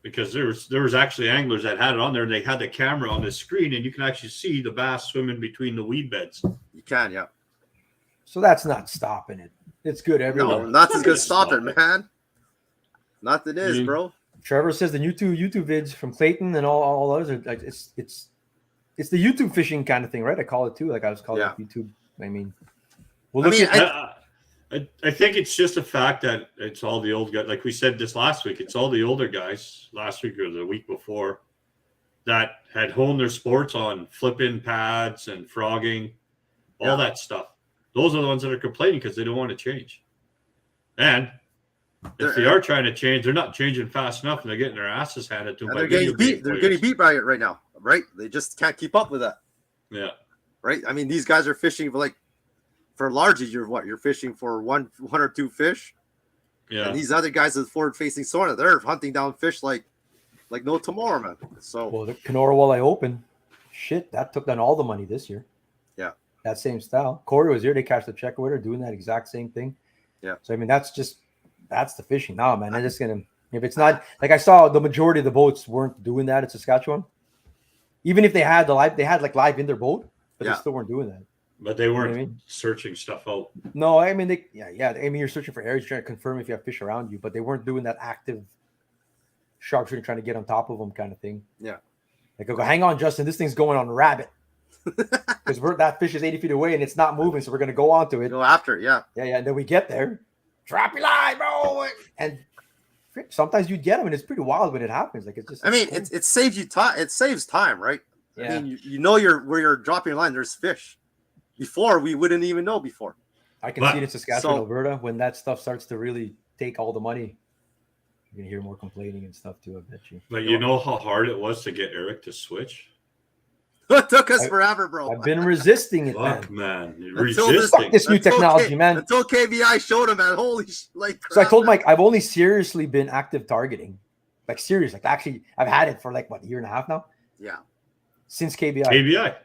Because there was actually anglers that had it on there, and they had the camera on the screen, and you can actually see the bass swimming between the weed beds. You can, yeah. So that's not stopping it. It's good everywhere. No, nothing's gonna stop it, man. Nothing is, bro. Trevor says the YouTube vids from Clayton and all others are like it's the YouTube fishing kind of thing, right? I call it too. Like I was calling it YouTube. I mean, I think it's just a fact that it's all the old guys. Like we said this last week, it's all the older guys last week or the week before that had honed their sports on flipping pads and frogging, all that stuff. Those are the ones that are complaining because they don't want to change. And if they are trying to change, they're not changing fast enough, and they're getting their asses handed to them. They're getting beat. They're getting beat by it right now, right? They just can't keep up with that. Yeah. Right. I mean, these guys are fishing for larges. You're fishing for one or two fish. Yeah. And these other guys with forward-facing sonar, they're hunting down fish like no tomorrow, man. So the Kenora Walleye Open, shit, that took down all the money this year. Yeah. That same style. Corey was here. They cashed the check with her, doing that exact same thing. Yeah. So I mean, that's the fishing now, man. I'm just gonna, if it's not like I saw the majority of the boats weren't doing that in Saskatchewan. Even if they had live in their boat, but they still weren't doing that. But they weren't searching stuff out. No, I mean I mean you're searching for areas, trying to confirm if you have fish around you, but they weren't doing that active sharpshooting, trying to get on top of them kind of thing. Yeah. Like, go, hang on, Justin, this thing's going on rabbit. Because that fish is 80 feet away and it's not moving, so we're gonna go onto it. Go after it, yeah. And then we get there, drop your line, bro. And sometimes you get them, and it's pretty wild when it happens. Like, it's just. I mean, it saves you time. It saves time, right? Yeah. I mean, where you're dropping your line. There's fish. before we wouldn't even know before. I can see it in Saskatchewan, So- Alberta. When that stuff starts to really take all the money, you're gonna hear more complaining and stuff too. I bet you. But you know how hard it was to get Eric to switch? It took us forever, bro. I've been resisting it, Fuck, man. man. Until this- Resisting. This new technology, man. Until KVI showed him, man. Holy like. So I crap, told man. Mike, I've only seriously been active targeting, like serious. Like actually, I've had it for like what, a year and a half now Yeah. since KBI. KBI.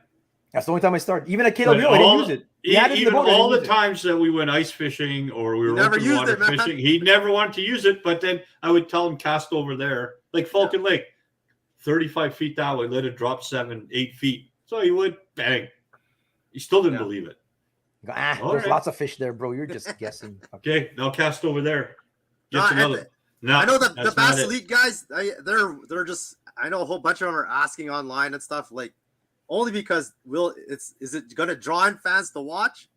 That's the only time I started. Even at KWO, But I didn't use it. We had it in the Even boat, I all the didn't use it. times that we went ice fishing or we were never open used water it, man. fishing, he never wanted to use it. But then I would tell him cast over there, like Falcon Lake, 35 feet that way, let it drop 7-8 feet. So he would bang. He still didn't believe it. You go, All there's right. lots of fish there, bro. You're just guessing. Okay, now cast over there. Get No, another. No, I know the that's Bass not it. Elite guys. They're just. I know a whole bunch of them are asking online and stuff like, only because is it going to draw in fans to watch,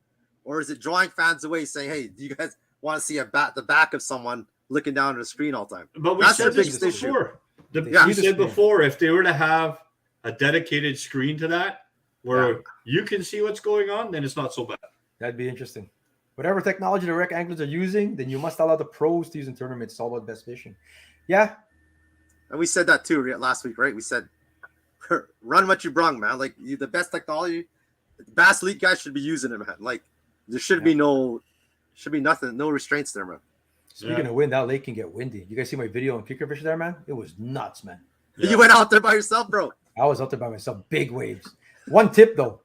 or is it drawing fans away saying, hey, do you guys want to see the back of someone looking down at the screen all the time? But we That's said the this biggest issue. before. Yeah. We said before, if they were to have a dedicated screen to that, where you can see what's going on, then it's not so bad. That'd be interesting. Whatever technology the rec anglers are using, then you must allow the pros to use in tournaments. It's all about best fishing. Yeah. And we said that too last week, right? We said, run what you brung, man. Like the best technology, Bass Elite guys should be using it, man. Like there should be nothing, no restraints there, man. Speaking of wind, that lake can get windy. You guys see my video on kicker fish there, man? It was nuts, man. Yeah. You went out there by yourself, bro. I was out there by myself. Big waves. One tip though.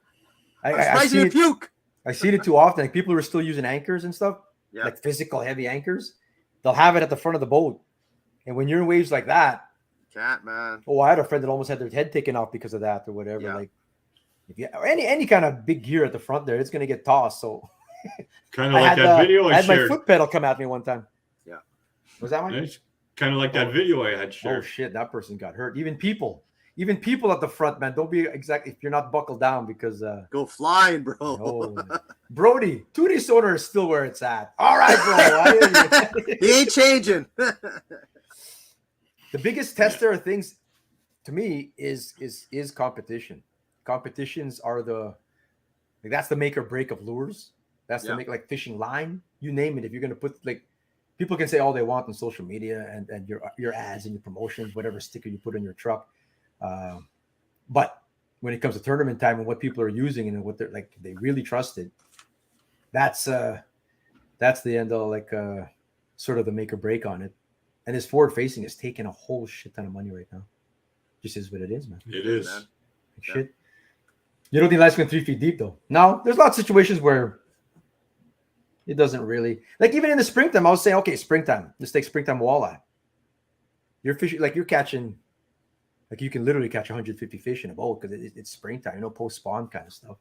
I'm I surprised see you it, didn't puke. I see it too often. Like people who are still using anchors and stuff, Yeah. like physical heavy anchors. They'll have it at the front of the boat. And when you're in waves like that, Can't, man. oh, I had a friend that almost had their head taken off because of that or whatever. Yeah. Like if you or any kind of big gear at the front there, it's gonna get tossed. So Kind of like that video I I had my shared. foot pedal come at me one time. Yeah. Was that one? It's kind of like that video I had Oh shared. shit, that person got hurt. Even people at the front, man. Don't be exactly if you're not buckled down because Go flying, bro. oh, Brody, 2D sonar is still where it's at. All right, bro. I hear you. He ain't changing. The biggest tester of things to me is competition. Competitions are that's the make or break of lures. That's the make, like fishing line, you name it. If you're gonna put, like, people can say all they want on social media and your ads and your promotions, whatever sticker you put on your truck. But when it comes to tournament time and what people are using and what they're like, they really trust it. That's the end all, like sort of the make or break on it. And this forward facing is taking a whole shit ton of money right now. Just is what it is, man. It is. Man. Like, shit. You don't think life's going 3 feet deep though. No, there's lots of situations where it doesn't really, like even in the springtime. I was saying, okay, springtime. Let's take springtime walleye. You're fishing, like you're catching, like you can literally catch 150 fish in a boat because it's springtime, post spawn kind of stuff.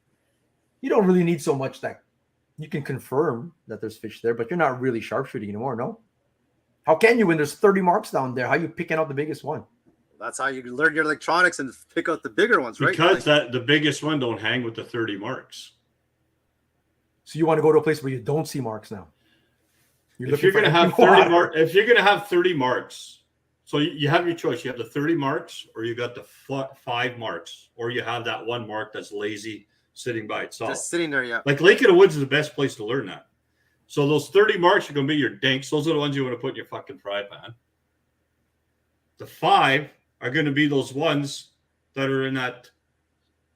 You don't really need so much that you can confirm that there's fish there, but you're not really sharpshooting anymore, no? How can you when there's 30 marks down there? How are you picking out the biggest one? That's how you learn your electronics and pick out the bigger ones, right? Because the biggest one don't hang with the 30 marks. So you want to go to a place where you don't see marks now. If you're going to have 30 marks, if you're going to have 30 marks, so you have your choice. You have the 30 marks, or you got the 5 marks, or you have that one mark that's lazy sitting by itself. Just sitting there, yeah. Like Lake of the Woods is the best place to learn that. So those 30 marks are going to be your dinks. Those are the ones you want to put in your fucking fry pan. The 5 are going to be those ones that are in that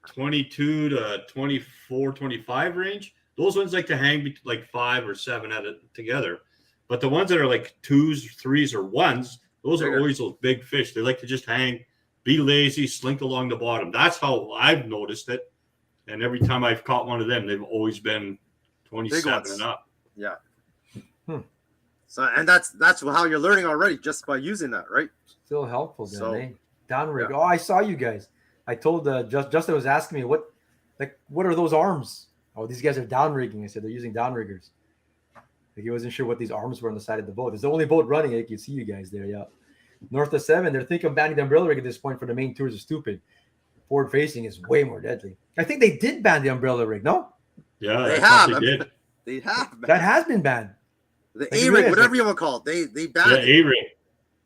22 to 24, 25 range. Those ones like to hang like 5 or 7 at it together. But the ones that are like 2s, 3s, or 1s, those are always those big fish. They like to just hang, be lazy, slink along the bottom. That's how I've noticed it. And every time I've caught one of them, they've always been 27 and up. Yeah. So, and that's how you're learning already, just by using that, right? Still helpful, then, So, eh? Downrig. yeah. Oh, I saw you guys. I told Justin was asking me what are those arms? Oh, these guys are downrigging. I said they're using downriggers. Like he wasn't sure what these arms were on the side of the boat. It's the only boat running. I can see you guys there. Yeah. North of 7, they're thinking of banning the umbrella rig at this point for the main tours. Is stupid. Forward facing is way more deadly. I think they did ban the umbrella rig. No, Yeah, They I thought have. they did. They have, man. that has been banned. The Like, A-rig, it is, whatever you want to call it. They banned Yeah, it. A-ring.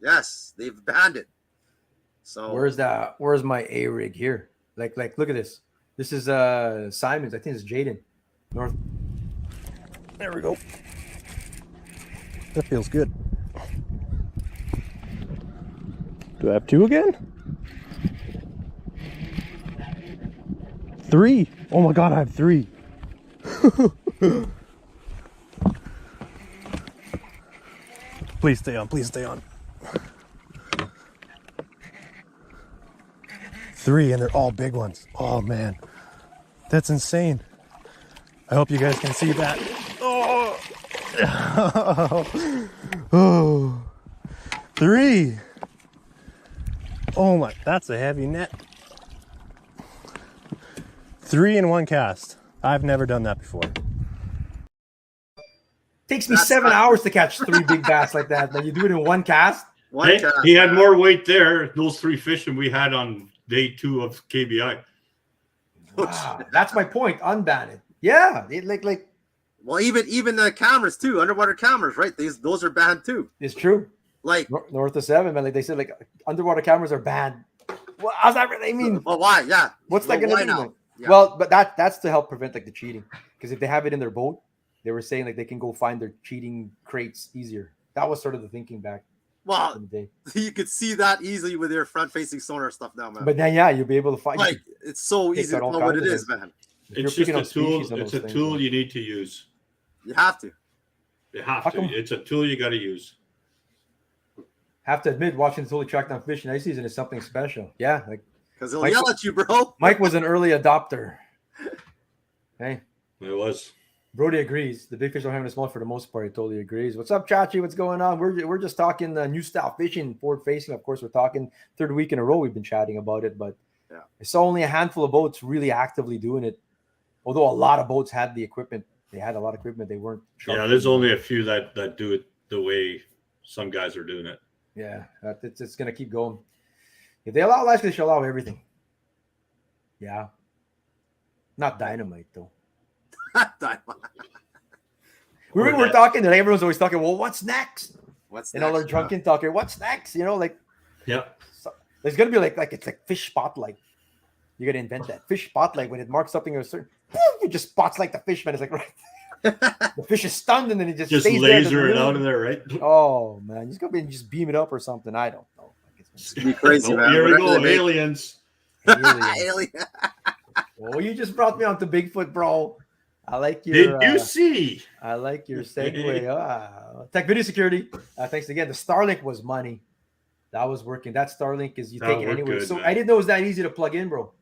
Yes, they've banned it. So Where's my A rig here? Like look at this. This is Simon's. I think it's Jaden. North. There we go. That feels good. Do I have 2 again? 3. Oh my God, I have 3. Please stay on, please stay on. 3, and they're all big ones. Oh man, that's insane. I hope you guys can see that. Oh, oh. 3. Oh my, that's a heavy net. 3 in 1 cast. I've never done that before. Takes me 7 hours to catch 3 big bass like that. Then you do it in 1 cast. Hey, he had more weight there, those 3 fish, than we had on day 2 of KBI. Wow, that's my point. Unbanned. Yeah, like. Well, even the cameras too, underwater cameras, right? Those are banned too. It's true. Like north of 7, man. Like they said, like underwater cameras are banned. Well, how's that really mean? Well, why? Yeah. What's that going to mean? Like? Yeah. Well, but that's to help prevent like the cheating. Because if they have it in their boat, they were saying like they can go find their cheating crates easier. That was sort of the thinking back. Well, in the day. You could see that easily with your front-facing sonar stuff now, man. But then, yeah, you'll be able to find. Like it's so easy to know what it is, man. It's just a tool. It's a tool you need to use. You have to. You have to. It's a tool you got to use. Have to admit, watching the Totally Track Down Fishing ice season is something special. Yeah, like because they'll yell at you, bro. Mike was an early adopter. Hey, it was. Brody agrees. The big fish are having a small for the most part. He totally agrees. What's up, Chachi? What's going on? We're just talking new style fishing, forward facing. Of course, we're talking 3rd week in a row. We've been chatting about it, but yeah, I saw only a handful of boats really actively doing it. Although a lot of boats had the equipment, they had a lot of equipment. They weren't. Yeah, there's only a few that do it the way some guys are doing it. Yeah, it's going to keep going. If they allow live fish, they allow everything. Yeah, not dynamite though. We're talking, and everyone's always talking. Well, what's next? What's and all our drunken talking. What's next? You know, like yeah. So, there's gonna be like it's like fish spotlight. You gotta invent that fish spotlight when it marks something a certain. It just spots like the fish, man. It's like right. The fish is stunned, and then it just stays laser there, it out of there, right? Oh man, just go and just beam it up or something. I don't know. It's gonna be crazy, man. Here we go, aliens. Alien. Oh, you just brought me onto Bigfoot, bro. I like your. Did you see? I like your segue. Tech Video Security. Thanks again. The Starlink was money. That was working. That Starlink is you take it anywhere. So man. I didn't know it was that easy to plug in, bro.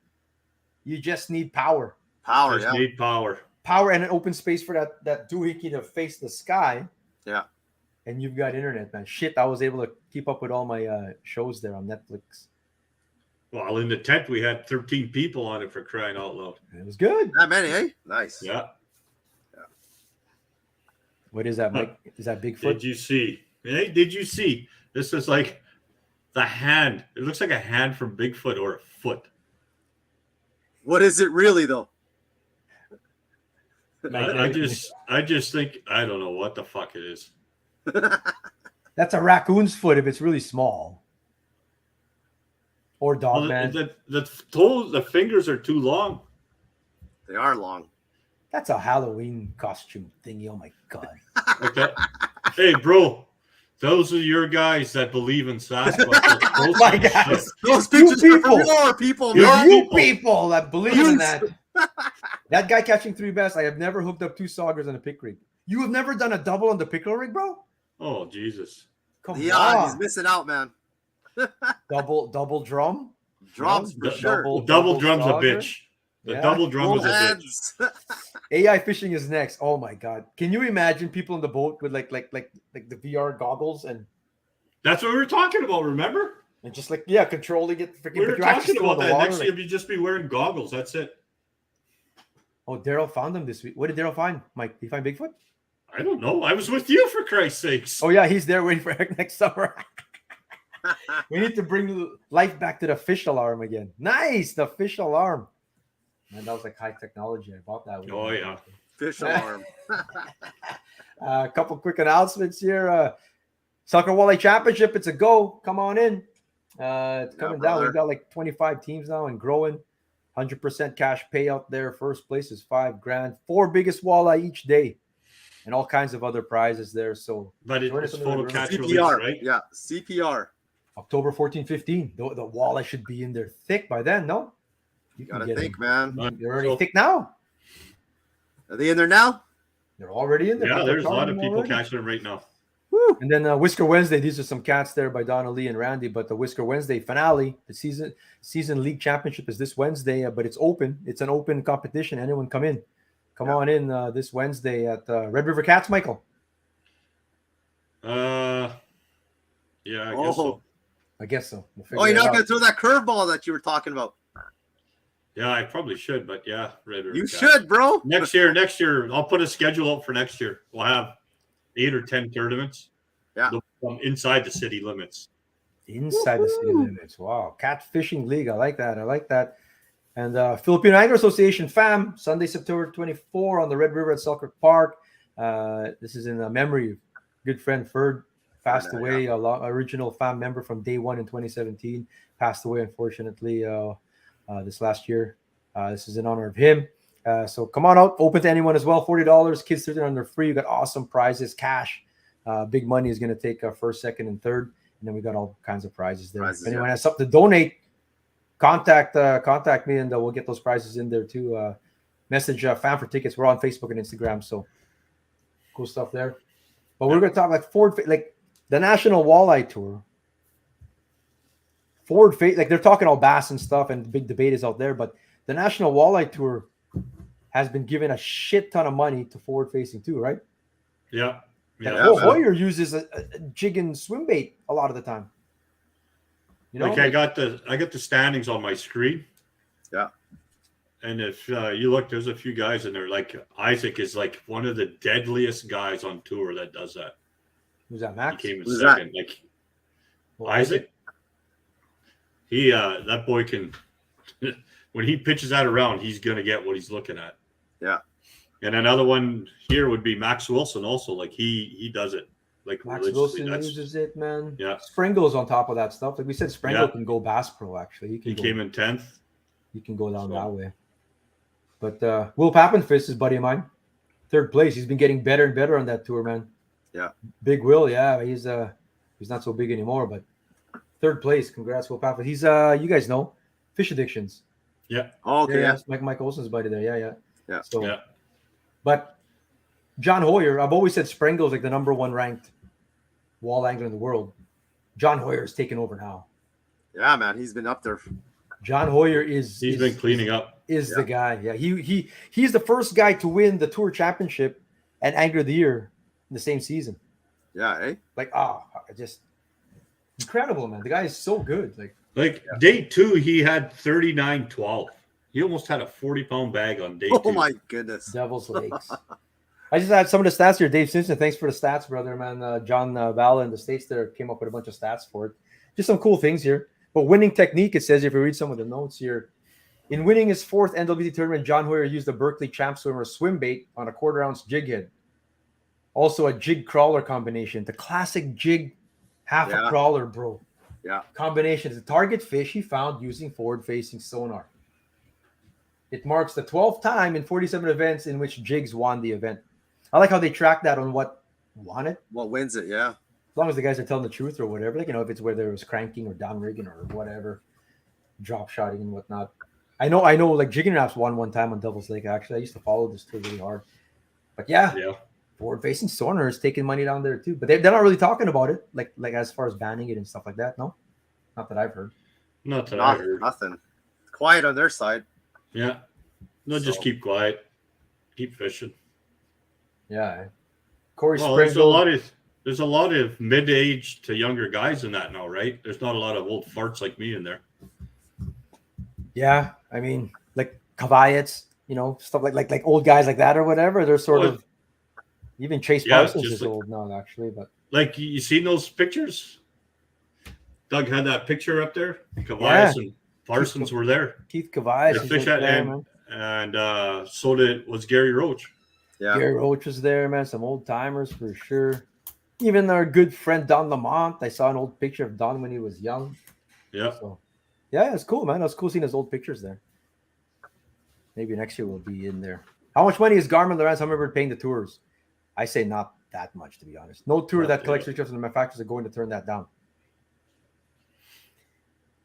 You just need power. Need power. Power and an open space for that doohickey to face the sky. Yeah. And you've got internet, man. Shit, I was able to keep up with all my shows there on Netflix. Well, in the tent, we had 13 people on it, for crying out loud. It was good. That many, eh? Nice. Yeah. What is that, Mike? Is that Bigfoot? Did you see? Hey, did you see? This is like the hand. It looks like a hand from Bigfoot or a foot. What is it really, though? I just think, I don't know what the fuck it is. That's a raccoon's foot if it's really small. Or dog man. The fingers are too long. They are long. That's a Halloween costume thingy. Oh my god. Okay. Hey, bro. Those are your guys that believe in Sasquatch. Those my guys. Those pictures are from your people. You people that believe in that. That guy catching 3 bass. I have never hooked up 2 saugers on a pick rig. You have never done a double on the pickle rig, bro? Oh, Jesus. Come on. He's missing out, man. double drum? Drums for sure. Double drum's a bitch. The double drum was a bitch. AI fishing is next. Oh my god! Can you imagine people in the boat with like the VR goggles and? That's what we were talking about. Remember? And just controlling it. We were talking about that. Next year, you'd just be wearing goggles. That's it. Oh, Daryl found them this week. What did Daryl find, Mike? Did he find Bigfoot? I don't know. I was with you, for Christ's sakes. Oh yeah, he's there waiting for next summer. We need to bring life back to the fish alarm again. Nice, the fish alarm. Man, that was like high technology. I bought that. Oh yeah, fish alarm. A couple quick announcements here. Soccer Walleye Championship. It's a go. Come on in. It's coming down. We've got like 25 teams now and growing. 100% cash payout there. First place is $5,000. 4 biggest walleye each day, and all kinds of other prizes there. So, But join us it's on the photo Red catch River. release, CPR, right? yeah, CPR. October 14, 15. The walleye should be in there thick by then, no? You can Gotta get think, them. man. They're already So- thick now. Are they in there now? They're already in there. Yeah, People there's a lot charging of them people already. catching them right now. Woo. And then Whisker Wednesday. These are some cats there by Donna Lee and Randy. But the Whisker Wednesday finale, the season league championship is this Wednesday, but it's open. It's an open competition. Anyone come on in this Wednesday at Red River Cats, Michael. Yeah, I guess so. I guess so. We'll figure Oh, you're it not out. gonna throw that curveball that you were talking about. Yeah, I probably should, but yeah, Red River You Cats. should, bro. Next year, I'll put a schedule out for next year. We'll have 8 or 10 tournaments. Yeah. From inside the city limits. Inside the city limits. Wow. Cat Fishing League. I like that. And Filipino Angler Association FAM, Sunday, September 24 on the Red River at Selkirk Park. This is in memory of good friend Ferd, passed away, original FAM member from day one in 2017, passed away, unfortunately, this last year. This is in honor of him. So come on out, open to anyone as well, $40. Kids 13 under free. You got awesome prizes, cash. Big money is going to take first, second, and third. And then we got all kinds of prizes there. If anyone has something to donate, contact me, and we'll get those prizes in there too. Message FAM for tickets. We're on Facebook and Instagram, so cool stuff there. But we're going to talk like the National Walleye Tour. Like they're talking all bass and stuff, and the big debate is out there. But the National Walleye Tour has been given a shit ton of money to forward facing too, right? Yeah. Hoyer uses a jig and swim bait a lot of the time. You know, like I got the standings on my screen. Yeah. And if you look, there's a few guys in there. Like Isaac is like one of the deadliest guys on tour that does that. Who's that, Max? He came in Who's second. that? Like Isaac. He that boy can when he pitches that around, he's gonna get what he's looking at. Yeah. And another one here would be Max Wilson also. Like he does it. Like Max Wilson uses it, man. Yeah. Springle's on top of that stuff. Like we said, Springle can go Bass Pro, actually. He came in 10th. He can go down that way. But Will Pappenfist is a buddy of mine. 3rd place. He's been getting better and better on that tour, man. Yeah. Big Will, yeah. He's not so big anymore, but 3rd place. Congrats, Will Pappenfist. He's you guys know, Fish Addictions. Yeah. Oh, okay. Yeah. Mike Olson's buddy there. Yeah. So yeah. But John Hoyer, I've always said Springle's like the number 1 ranked wall angler in the world. John Hoyer is taking over now. Yeah, man, he's been up there. John Hoyer is been cleaning up. Is the guy. Yeah. He's the first guy to win the Tour Championship and Angler of the Year in the same season. Yeah, eh? Like, just incredible, man. The guy is so good. Like day 2, he had 39.12. He almost had a 40-pound bag on day 2. Oh my goodness. Devil's Lakes. I just had some of the stats here. Dave Simpson, thanks for the stats, brother, man. John Valla in the States there came up with a bunch of stats for it. Just some cool things here. But winning technique, it says, if you read some of the notes here, in winning his 4th NWT tournament, John Hoyer used a Berkeley Champ Swimmer swim bait on a 1/4 ounce jig head. Also a jig crawler combination. The classic jig half a crawler, bro. Yeah. Combination is the target fish he found using forward-facing sonar. It marks the 12th time in 47 events in which jigs won the event. I like how they track that on what won it. What wins it, yeah. As long as the guys are telling the truth or whatever, like, if it's where there was cranking or down rigging or whatever, drop shotting and whatnot. I know, like Jigging Raps won one time on Devil's Lake. Actually, I used to follow this tour really hard. But yeah. Forward-facing sonar is taking money down there too, but they're not really talking about it, like as far as banning it and stuff like that. No, not that I've heard. Not that I heard. Nothing. Quiet on their side. Yeah. No, just keep quiet. Keep fishing. Yeah. Corey Springle. There's a lot of mid-age to younger guys in that now, right? There's not a lot of old farts like me in there. Yeah, I mean, like Kavayets, stuff like old guys like that or whatever. They're sort of. Even Chase Parsons is old now, actually. But like, you seen those pictures? Doug had that picture up there. Kavayas and Parsons were there. Keith Kavayas fish at and so was Gary Roach. Yeah, Gary Roach was there, man. Some old timers for sure. Even our good friend Don Lamont. I saw an old picture of Don when he was young. Yeah. So, yeah, it's cool, man. It was cool seeing his old pictures there. Maybe next year we'll be in there. How much money is Garmin Lawrence Humminbird paying the tours? I say not that much, to be honest. No tour that collects retrips from the manufacturers are going to turn that down.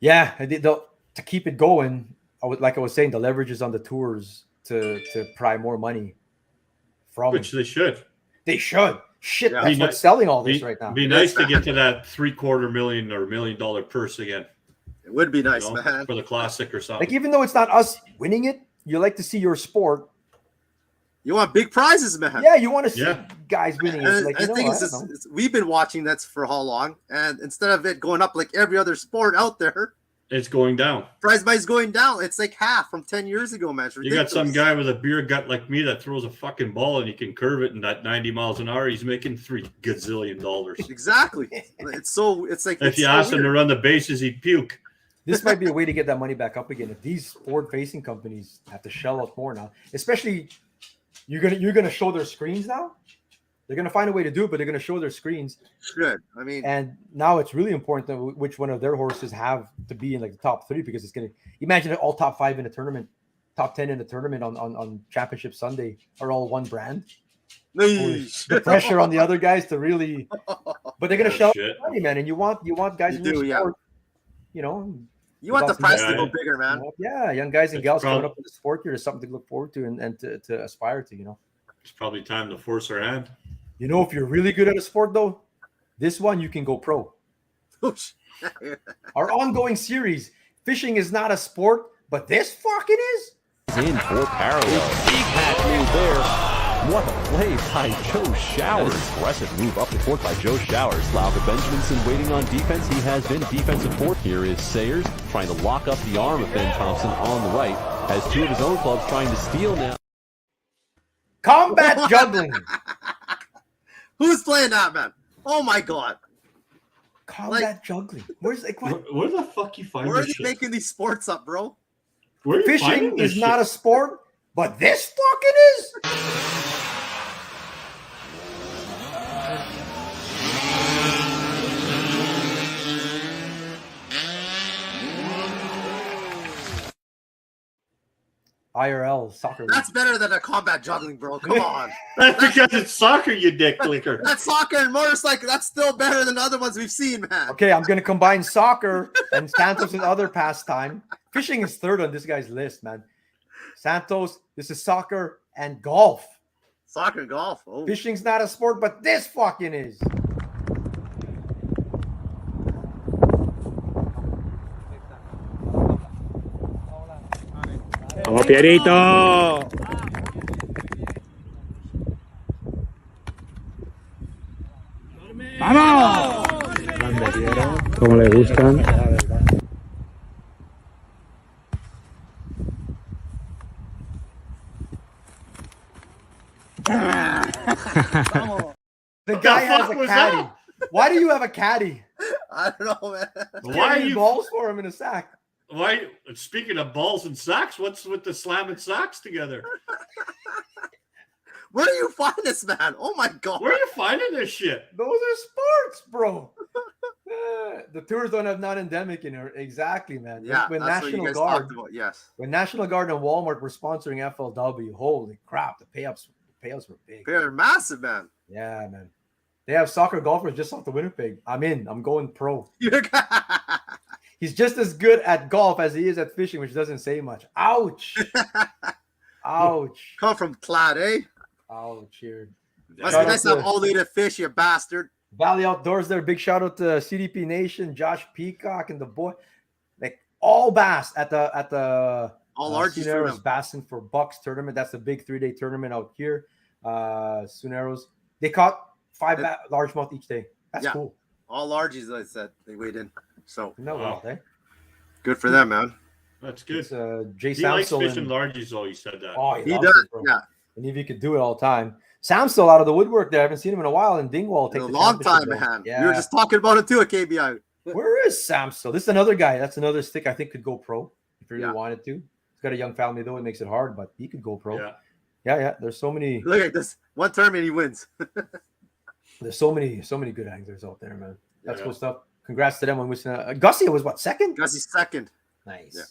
Yeah, to keep it going, like I was saying, the leverage is on the tours to pry more money from. Which they should. They should. Shit, Yeah. that's what's selling all this right now. Be nice to get to that $750,000 or $1 million purse again. It would be nice, man. For the classic or something. Like, even though it's not us winning it, you like to see your sport. You want big prizes, man. Yeah, you want to see guys winning. And Like, the thing is, we've been watching that for how long? And instead of it going up like every other sport out there, it's going down. Prize money's going down. It's like half from 10 years ago, man. You got some guy with a beer gut like me that throws a fucking ball and he can curve it in that 90 miles an hour. He's making $3 gazillion. Exactly. It's like if you ask him to run the bases, he'd puke. This might be a way to get that money back up again. If these forward-facing companies have to shell out more now, especially you're gonna show their screens now. They're gonna find a way to do it, but they're gonna show their screens. Good. I mean, and now it's really important that which one of their horses have to be in like the top 3, because it's gonna imagine all top 5 in a tournament, top 10 in a tournament on Championship Sunday are all one brand. The pressure on the other guys to really, but they're gonna shell out money, man. And you want guys in your sport, you know. You want the price to go bigger, man. Yeah, young guys and gals coming up in the sport here is something to look forward to and to aspire to, you know. It's probably time to force our hand. You know, if you're really good at a sport, though, this one you can go pro. Our ongoing series, fishing is not a sport, but this fucking is. In for parallel. Big hat move there. What a play by Joe Showers. Impressive move up the court by Joe Showers. Lauka Benjaminson waiting on defense. He has been defensive fourth. Here is Sayers trying to lock up the arm of Ben Thompson on the right. Has 2 of his own clubs trying to steal now. Combat juggling. Who's playing that, man? Oh my god. Combat juggling. Where's like what? Where the fuck you find? Where are you making these sports up, bro? Fishing is not a sport, but this fucking is. IRL soccer. That's better than a combat juggling, bro. Come on. That's because it's soccer, you dick clicker. That's soccer and motorcycle. That's still better than the other ones we've seen, man. Okay, I'm gonna combine soccer and Santos and other pastime. Fishing is third on this guy's list, man. Santos, this is soccer and golf. Soccer and golf. Oh. Fishing's not a sport, but this fucking is. ¡Vamos, Pierito! ¡Vamos! ¿Cómo le gustan? The guy has a caddy. Why do you have a caddy? I don't know, man. Why are you balls for him in a sack? Why? Speaking of balls and socks, what's with the slamming socks together? Where do you find this, man? Oh my god! Where are you finding this shit? Those are sports, bro. The tours don't have non-endemic in it. Exactly, man. Yeah, when that's National what you guys Guard, talked about. Yes. When National Guard and Walmart were sponsoring FLW, holy crap, the payouts were big. They're massive, man. Yeah, man. They have soccer golfers just off the Winnipeg. I'm in. I'm going pro. He's just as good at golf as he is at fishing, which doesn't say much. Ouch. Ouch. Come from Clad, eh? Ouch here. Must be nice to have all day to fish, you bastard. Valley Outdoors there. Big shout out to CDP Nation, Josh Peacock, and the boy. Like all bass at the all large Bassing for Bucks tournament. That's the big 3-day tournament out here. Suneros. They caught 5 largemouth each day. That's cool. All largies, I said, they weighed in. So good for them, man. That's good. Jay he likes Samsel fishing largies, though. He said that. Oh, he does. Yeah. And if he could do it all the time. Sam's still out of the woodwork there. I haven't seen him in a while. And Dingwall takes a long time, man. Yeah. We were just talking about it too at KBI. Where is Sam still? This is another guy. That's another stick I think could go pro if he really wanted to. He's got a young family though. It makes it hard, but he could go pro. Yeah. There's so many. Look at this one tournament he wins. There's so many good anglers out there, man. That's cool stuff. Congrats to them on wishing. Gussie was what, second? Gussie's second. Nice. Yeah.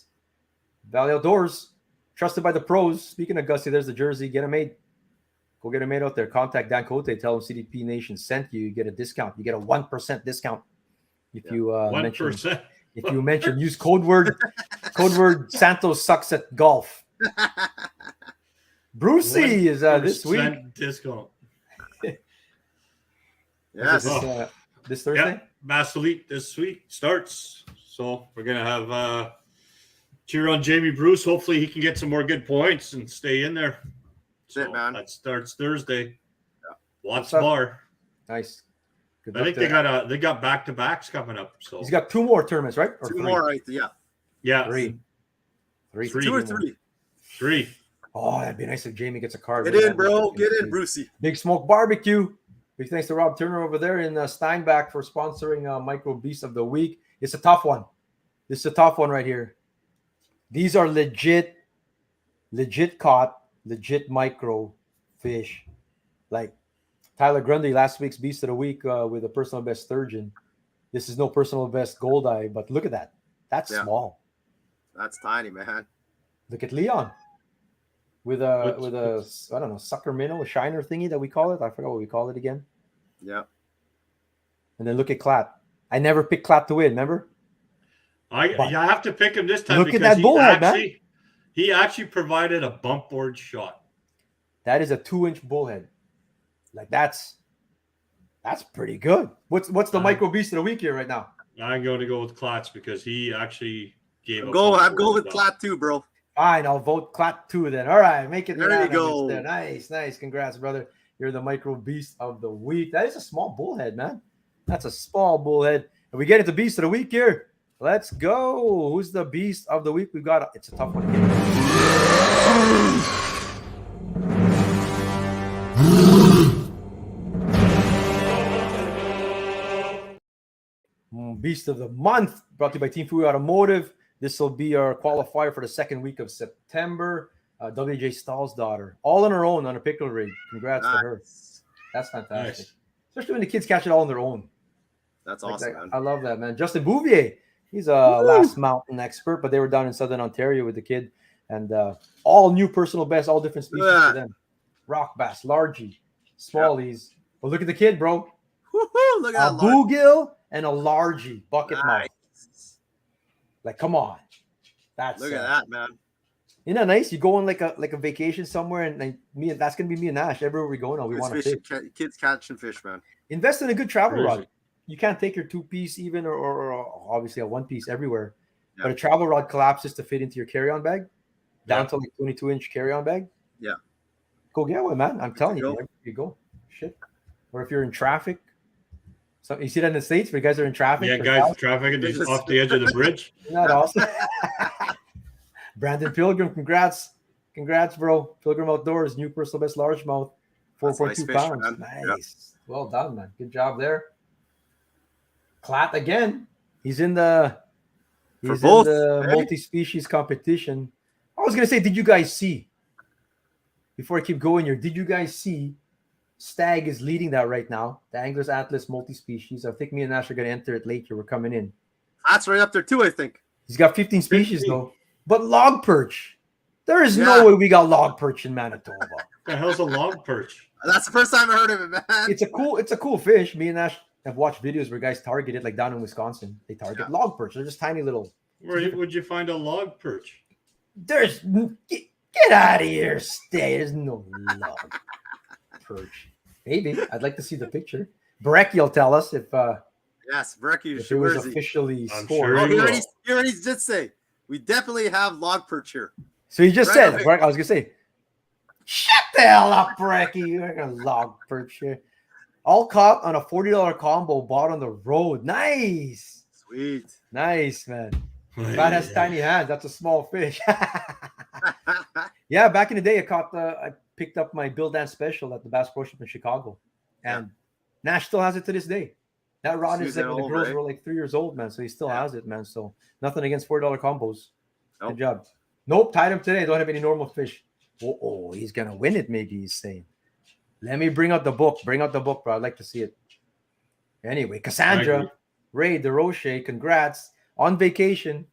Valley Outdoors. Trusted by the pros. Speaking of Gussie, there's the jersey. Get it made. Go get it made out there. Contact Dan Cote. Tell him CDP Nation sent you. You get a discount. You get a 1% discount if you 1%. If you mention, use code word Santos sucks at golf. Brucey is this week. Discount. Yes. This Thursday? Yeah, Mass Elite this week starts. So we're going to have cheer on Jamie Bruce. Hopefully he can get some more good points and stay in there. That's it, man. That starts Thursday. Yeah. Watts Bar. Nice. Good I think they got back-to-backs coming up. So he's got 2 more tournaments, right? Or 2 more, right? Yeah. Yeah. Three. 2 or 3. 3. Oh, that'd be nice if Jamie gets a card. Get in, bro. Get in, Brucey. Big Smoke Barbecue. Big thanks to Rob Turner over there in Steinbach for sponsoring Micro Beast of the Week. It's a tough one. This is a tough one right here. These are legit caught, legit micro fish. Like Tyler Grundy, last week's Beast of the Week with a personal best sturgeon. This is no personal best goldeye, but look at that. That's small. That's tiny, man. Look at Leon with a I don't know, sucker minnow, a shiner thingy that we call it. I forgot what we call it again. Yeah. And then look at Clat. I never picked Clat to win, remember? I have to pick him this time. Look at that bullhead, man. He actually provided a bump board shot. That is a 2-inch bullhead. Like that's pretty good. What's the Micro Beast of the Week here right now? I'm going to go with Klats because he actually gave I'm going with Clat too, bro. Fine, I'll vote Clat 2 then. All right, make it there. You go. There. Nice. Congrats, brother. You're the Micro Beast of the Week. That is a small bullhead, man. That's a small bullhead. And we get into Beast of the Week here. Let's go. Who's the Beast of the Week? We've got it's a tough one again. Beast of the Month, brought to you by Team Fui Automotive. This will be our qualifier for the second week of September. WJ Stahl's daughter, all on her own on a pickle rig. Congrats to her. That's fantastic. Nice. Especially when the kids catch it all on their own. That's awesome, man. I love that, man. Justin Bouvier, he's a last mountain expert, but they were down in Southern Ontario with the kid. And all new personal best, all different species for them. Rock bass, largie, smallies. But look at the kid, bro. Woo-hoo, look at a bluegill and a largie bucket mouth. Like, come on. Look at that, man. Isn't that nice? You go on like a vacation somewhere, and that's gonna be me and Nash. Everywhere we go now, we want to fish. Kids catching fish, man. Invest in a good travel rod. You can't take your 2-piece even, or obviously a 1-piece everywhere. Yeah. But a travel rod collapses to fit into your carry-on bag, down to like 22-inch carry-on bag. Yeah. Go get one, man. I'm telling you, you go. Shit. Or if you're in traffic. So you see that in the States, where you guys are in traffic. Yeah, guys, traffic and just off the edge of the bridge. Not awesome. Brandon Pilgrim, congrats, bro. Pilgrim Outdoors, new personal best largemouth, 4.2 pounds. Nice. Yeah. Well done, man. Good job there. Clat again. He's in the multi-species competition. I was gonna say, did you guys see? Before I keep going here, did you guys see? Stag is leading that right now. The Anglers Atlas multi-species. I think me and Nash are gonna enter it late here. We're coming in. That's right up there too, I think. He's got 15 species though. But log perch. There is no way we got log perch in Manitoba. What the hell's a log perch? That's the first time I heard of it, man. It's a cool fish. Me and Nash have watched videos where guys target it, like down in Wisconsin. They target log perch. They're just tiny little. Where would you find a log perch? Get out of here, stay. There's no log perch. Maybe. I'd like to see the picture. Brecky will tell us if yes, Brecky if it was officially scored. Sure he already did say we definitely have log perch here. So he just said, I was gonna say, shut the hell up, Brecky. You're gonna log perch here. All caught on a $40 combo bought on the road. Nice. Sweet. Nice, man. God has tiny hands. That's a small fish. Yeah, back in the day, I picked up my Bill Dance special at the Bass Pro Shop in Chicago, and Nash still has it to this day. That rod is like when the girls were like 3 years old, man. So he still has it, man. So nothing against $4 combos. Good job. Nope, tied him today. Don't have any normal fish. Oh, he's gonna win it. Maybe he's saying. Let me bring out the book. Bring out the book, bro. I'd like to see it. Anyway, Cassandra, Ray DeRoche, congrats on vacation.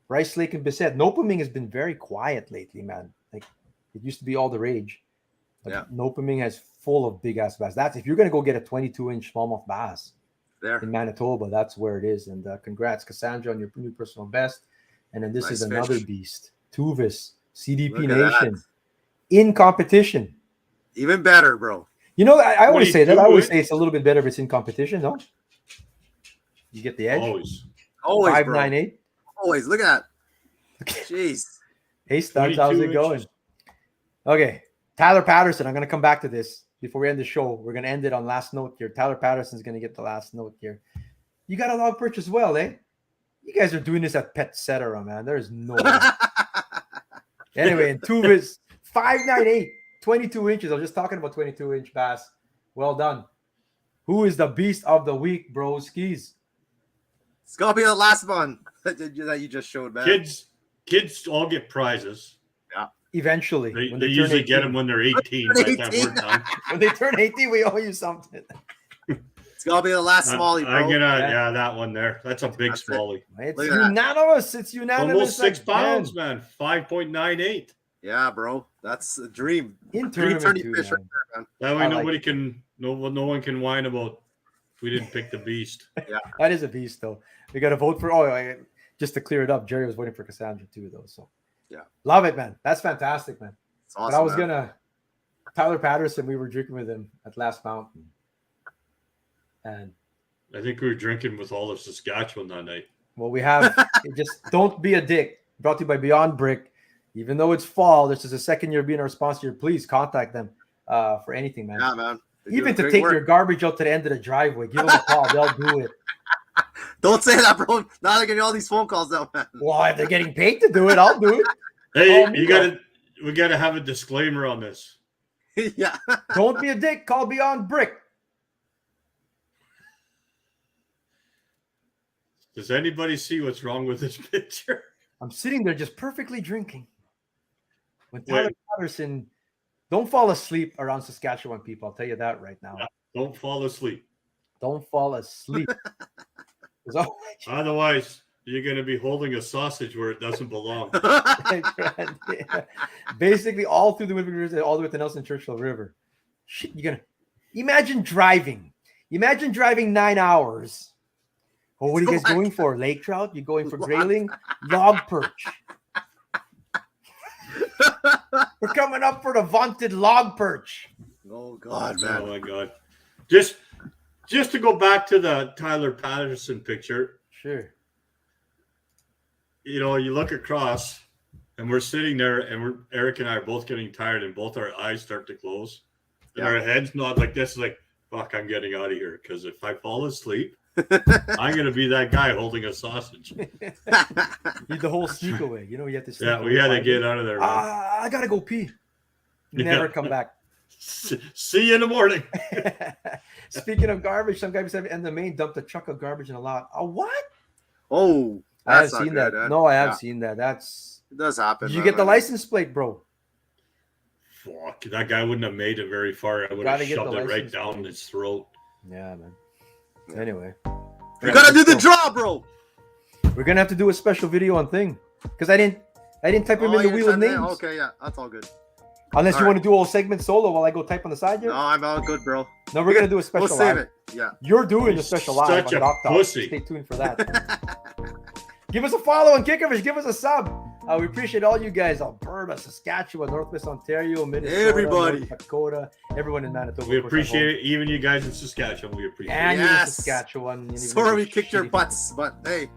Rice Lake and Bissett. Nopaming has been very quiet lately, man. Like it used to be all the rage. But Yeah. Nopaming has full of big ass bass. That's if you're gonna go get a 22-inch smallmouth bass There. in Manitoba, that's where it is. And congrats, Cassandra, on your new personal best. And then this Nice is another fish. beast, Tuvis, CDP Look at that. Nation, in competition. Even better, bro. You know, I always say that. I always 22 say it's a little bit better if it's in competition, no? You get the edge. Always. Always, 598. bro. Always. Look at that. Jeez. Hey, Studs, how's 22 it going? inches. Okay, Tyler Patterson. I'm going to come back to this before we end the show. We're going to end it on last note here. Tyler Patterson's going to get the last note here. You got a log perch as well, eh? You guys are doing this at Pet Cetera, man. There's no way. Anyway, and Tuvis, 598, 22 inches. I was just talking about 22-inch bass. Well done. Who is the beast of the week, bro? Skis. It's gonna be the last one that you just showed, man. Kids all get prizes. Eventually. They when usually turn get 18. them when they're 18. By the time we're done. When they turn 18, we owe you something. It's gonna be the last smallie, bro. I'm gonna, yeah, that one there. That's a big That's it. smallie. It's Look at that. unanimous. It's unanimous. Almost 6 again. pounds, man. 5.98. Yeah, bro. That's a dream. In Dream tournament, turning too, fish man. right there, man. That way I like nobody can, no one can whine about we didn't pick the beast. That is a beast, though. We got to vote for. Just to clear it up, Jerry was voting for Cassandra too, though. So, yeah, love it, man. That's fantastic, man. It's awesome. But I was man. gonna Tyler Patterson. We were drinking with him at Last Mountain, and I think we were drinking with all of Saskatchewan that night. well, we have just don't be a dick. Brought to you by Beyond Brick. Even though it's fall, this is the second year being our sponsor. Please contact them for anything, man. Yeah, man. They do Even to great take work. your garbage out to the end of the driveway, give them a call. They'll do it. Don't say that, bro. Now they're getting all these phone calls out, man. Well, if they're getting paid to do it, I'll do it. Hey, Oh, we gotta have a disclaimer on this. Yeah. Don't be a dick. Call Beyond Brick. Does anybody see what's wrong with this picture? I'm sitting there just perfectly drinking. When Tyler Patterson, don't fall asleep around Saskatchewan people. I'll tell you that right now. Yeah. Don't fall asleep. Don't fall asleep. Otherwise, you're going to be holding a sausage where it doesn't belong. Yeah. Basically, all through the Winnipeg River, all the way to Nelson Churchill River. Shit, you're gonna imagine driving. Imagine driving 9 hours. Oh, what are you guys going for? Lake trout? You're going for grayling? Log perch. We're coming up for the vaunted log perch. Oh God, Oh man. my God! Just to go back to the Tyler Patterson picture. Sure. You know, you look across, and we're sitting there, and Eric and I are both getting tired, and both our eyes start to close, and our heads nod like this, like, "Fuck, I'm getting out of here," because if I fall asleep, I'm gonna be that guy holding a sausage. Need the whole sneak away. You know, you have to sneak Yeah, we had to away. get out of there. Man. I gotta go pee. Never come back. See you in the morning. Speaking of garbage, some guy said, and the main dumped a truck of garbage in a lot. Oh, what? Oh, I have that's not seen good, that. man. No, I have Yeah. seen that. That's. It does happen. Did you man. get the license plate, bro? Fuck, that guy wouldn't have made it very far. I would Gotta have get shoved the it right license down plate. his throat. Yeah, man. Anyway, You gotta do the draw, bro. we're gonna have to do a special video on thing because I didn't type him in the you wheel of said that? names. Okay, yeah, that's all good. Unless you All want to do a whole segment solo while I go type on the side here. No, I'm all good, bro. No, we're gonna do a special We'll save live. it. Yeah. You're doing You're the special live such on a Doc Talk. pussy. Stay tuned for that. Give us a follow on Kickerfish. Give us a sub. We appreciate all you guys. Alberta, Saskatchewan, Northwest Ontario, Minnesota, Everybody. North Dakota, everyone in Manitoba. We of course, at appreciate home. it. Even you guys in Saskatchewan, we appreciate And it. you in Yes. Saskatchewan. and even Sorry we those kicked your shitty- butts, but hey.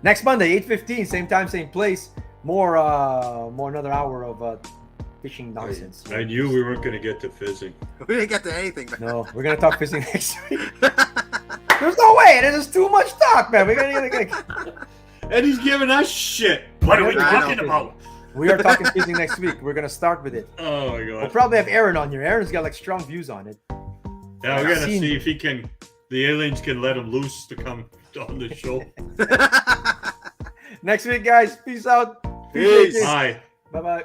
Next Monday, 8:15, same time, same place. More another hour of fishing nonsense. I knew we weren't going to get to fizzing. We didn't get to anything, man. No, we're gonna talk fishing next week. There's no way. There's just too much talk, man. We're gonna. And he's giving us shit. What are we I talking know. about? We are talking fishing next week. We're gonna start with it. Oh my We'll God. probably have Aaron on here. Aaron's got like strong views on it. Yeah, we I've got to seen- see if the aliens can let him loose to come on the show. Next week, guys. Peace out. Peace. Bye. Bye bye.